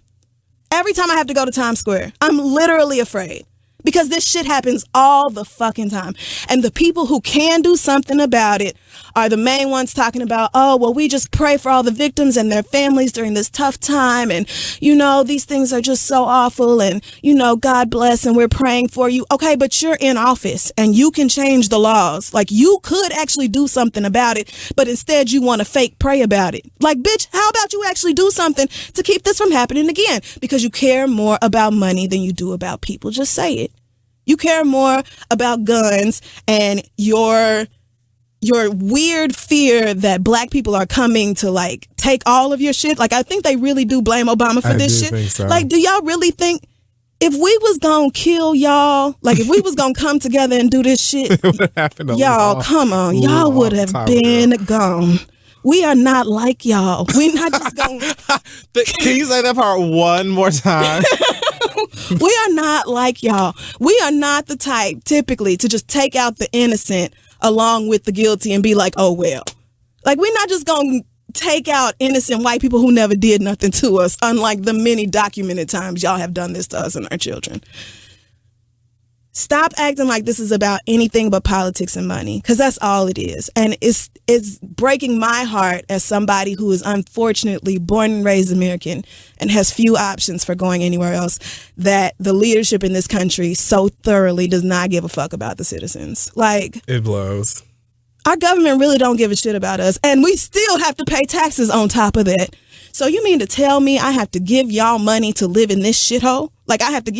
Every time I have to go to Times Square, I'm literally afraid. Because this shit happens all the fucking time. And the people who can do something about it are the main ones talking about, oh, well, we just pray for all the victims and their families during this tough time. And, you know, these things are just so awful. And, you know, God bless and we're praying for you. Okay, but you're in office and you can change the laws. Like, you could actually do something about it, but instead you want to fake pray about it. Like, bitch, how about you actually do something to keep this from happening again? Because you care more about money than you do about people. Just say it. You care more about guns and your weird fear that black people are coming to, like, take all of your shit. Like, I think they really do blame Obama for this shit. Think so. Like, do y'all really think if we was gonna kill y'all, like, if we was gonna come together and do this shit, It would happen a y'all, long- come on, y'all long would have time been ago. gone. We are not like y'all. We're not just going. Can you say that part one more time? We are not like y'all. We are not the type, typically, to just take out the innocent along with the guilty and be like, oh, well. Like, we're not just going to take out innocent white people who never did nothing to us, unlike the many documented times y'all have done this to us and our children. Stop acting like this is about anything but politics and money, because that's all it is. And it's breaking my heart as somebody who is unfortunately born and raised American and has few options for going anywhere else, that the leadership in this country so thoroughly does not give a fuck about the citizens. Like, It blows. our government really don't give a shit about us, and we still have to pay taxes on top of that. So you mean to tell me I have to give y'all money to live in this shithole? Like, I have to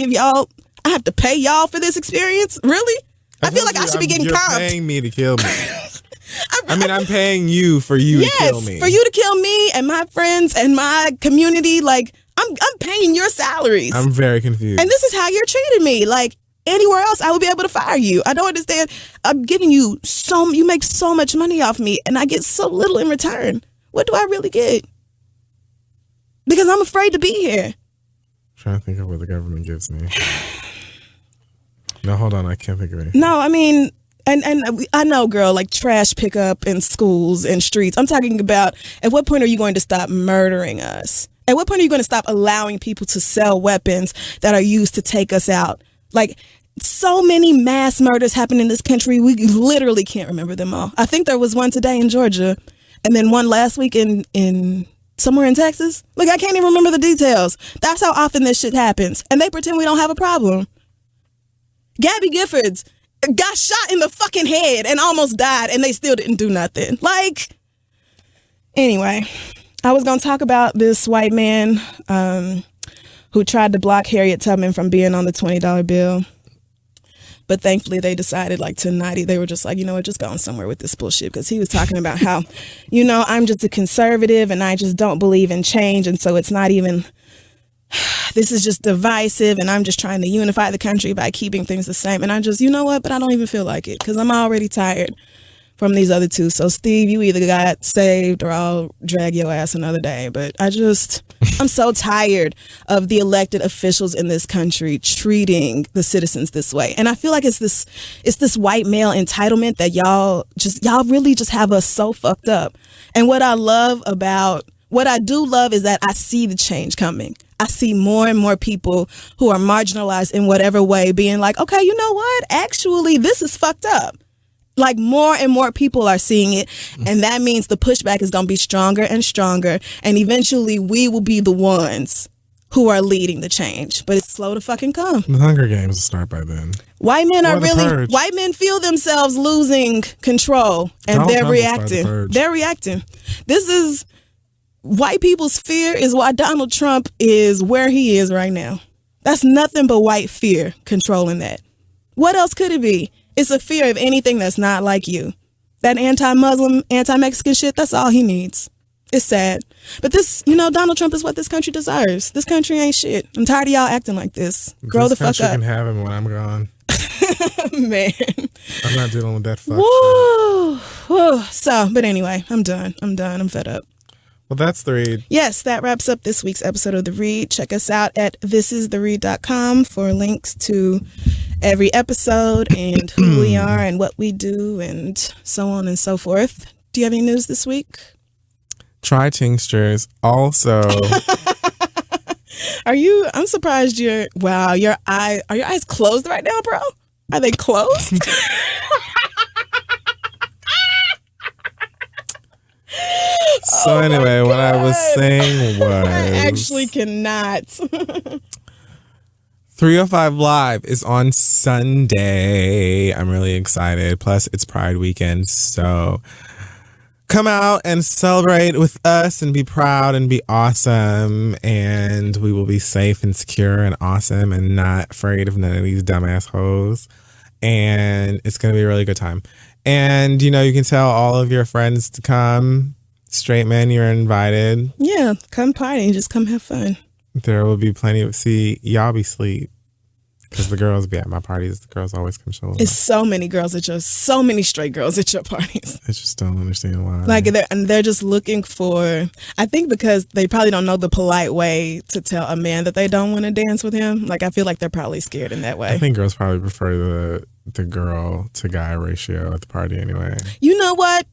pay y'all for this experience? Really? I feel like I should be getting You're comped. paying me to kill me. I mean, I'm paying you for you to kill me. for you to kill me and my friends and my community. Like, I'm paying your salaries. I'm very confused. And this is how you're treating me. Like, anywhere else, I would be able to fire you. I don't understand. I'm giving you you make so much money off me, and I get so little in return. What do I really get? Because I'm afraid to be here. Trying to think of what the government gives me. No, hold on. I can't think of anything. No, I mean, and I know, girl, like trash pickup in schools and streets. I'm talking about, at what point are you going to stop murdering us? At what point are you going to stop allowing people to sell weapons that are used to take us out? Like, so many mass murders happen in this country, we literally can't remember them all. I think there was one today in Georgia, and then one last week in somewhere in Texas. Like, I can't even remember the details. That's how often this shit happens. And they pretend we don't have a problem. Gabby Giffords got shot in the fucking head and almost died, and they still didn't do nothing. Like, anyway, I was going to talk about this white man who tried to block Harriet Tubman from being on the $20 bill. But thankfully, they decided, like, tonight, they were just like, you know what, just going somewhere with this bullshit. Because he was talking about how, you know, I'm just a conservative and I just don't believe in change. And so it's not even, this is just divisive, and I'm just trying to unify the country by keeping things the same. And I just, you know what, but I don't even feel like it, because I'm already tired from these other two. So Steve, you either got saved or I'll drag your ass another day. But I'm so tired of the elected officials in this country treating the citizens this way. And I feel like it's this white male entitlement that y'all really just have us so fucked up. And what I do love is that I see the change coming. I see more and more people who are marginalized in whatever way being like, okay, you know what? Actually, this is fucked up. Like, more and more people are seeing it. And that means the pushback is going to be stronger and stronger. And eventually we will be the ones who are leading the change. But it's slow to fucking come. The Hunger Games will start by then. White men Or The Purge. white men feel themselves losing control, and Donald they're Trump will start The reacting. Purge. They're reacting. This is white people's fear is why Donald Trump is where he is right now. That's nothing but white fear controlling that. What else could it be? It's a fear of anything that's not like you. That anti-Muslim, anti-Mexican shit, that's all he needs. It's sad. But this, Donald Trump is what this country deserves. This country ain't shit. I'm tired of y'all acting like this. Grow the fuck up. This country can have him when I'm gone. Man. I'm not dealing with that fuck shit. But anyway, I'm done. I'm fed up. Well, that's The Read. Yes, that wraps up this week's episode of The Read. Check us out at thisistheread.com for links to every episode and who we are and what we do and so on and so forth. Do you have any news this week? Try tinctures. Also, I'm surprised are your eyes closed right now, bro? Are they closed? So anyway, what I was saying was, I actually cannot. 305 Live is on Sunday. I'm really excited. Plus, it's Pride weekend, so come out and celebrate with us and be proud and be awesome. And we will be safe and secure and awesome and not afraid of none of these dumbass hoes. And it's going to be a really good time. And, you can tell all of your friends to come. Straight men, you're invited. Yeah, come party. Just come have fun. There will be plenty of... See, y'all be sleep. Because the girls be at my parties. The girls always come show up. It's so many straight girls at your parties. I just don't understand why. Like, they're just looking for... I think because they probably don't know the polite way to tell a man that they don't want to dance with him. Like, I feel like they're probably scared in that way. I think girls probably prefer the girl to guy ratio at the party anyway. You know what?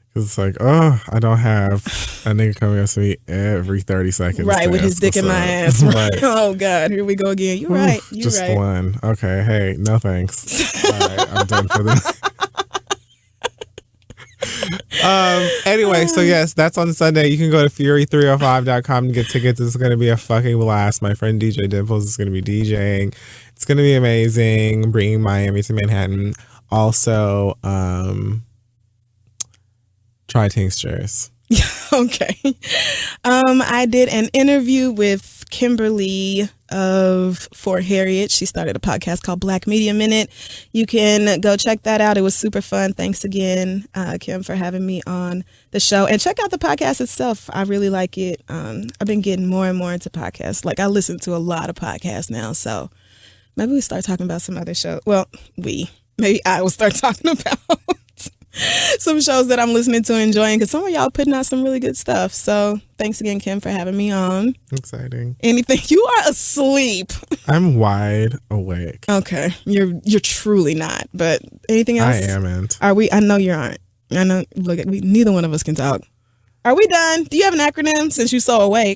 Because it's like, oh, I don't have a nigga coming up to me every 30 seconds. Right, with his dick in my ass. Right. Oh, God, here we go again. You're right. Just one. Okay, hey, no thanks. All right, I'm done for this. Anyway, so yes, that's on Sunday. You can go to fury305.com to get tickets. It's going to be a fucking blast. My friend DJ Dimples is going to be DJing. It's going to be amazing, bringing Miami to Manhattan. Also, try tinctures. Okay. I did an interview with Kimberly of Fort Harriet. She started a podcast called Black Media Minute. You can go check that out. It was super fun. Thanks again, Kim, for having me on the show. And check out the podcast itself. I really like it. I've been getting more and more into podcasts. Like, I listen to a lot of podcasts now. So maybe we start talking about some other shows. Well, maybe I will start talking about some shows that I'm listening to and enjoying, because some of y'all putting out some really good stuff. So thanks again, Kim, for having me on. Exciting. Anything? You are asleep. I'm wide awake. Okay. You're truly not. But anything else? I amn't. Are we? I know you aren't. I know. Look, neither one of us can talk. Are we done? Do you have an acronym since you're so awake?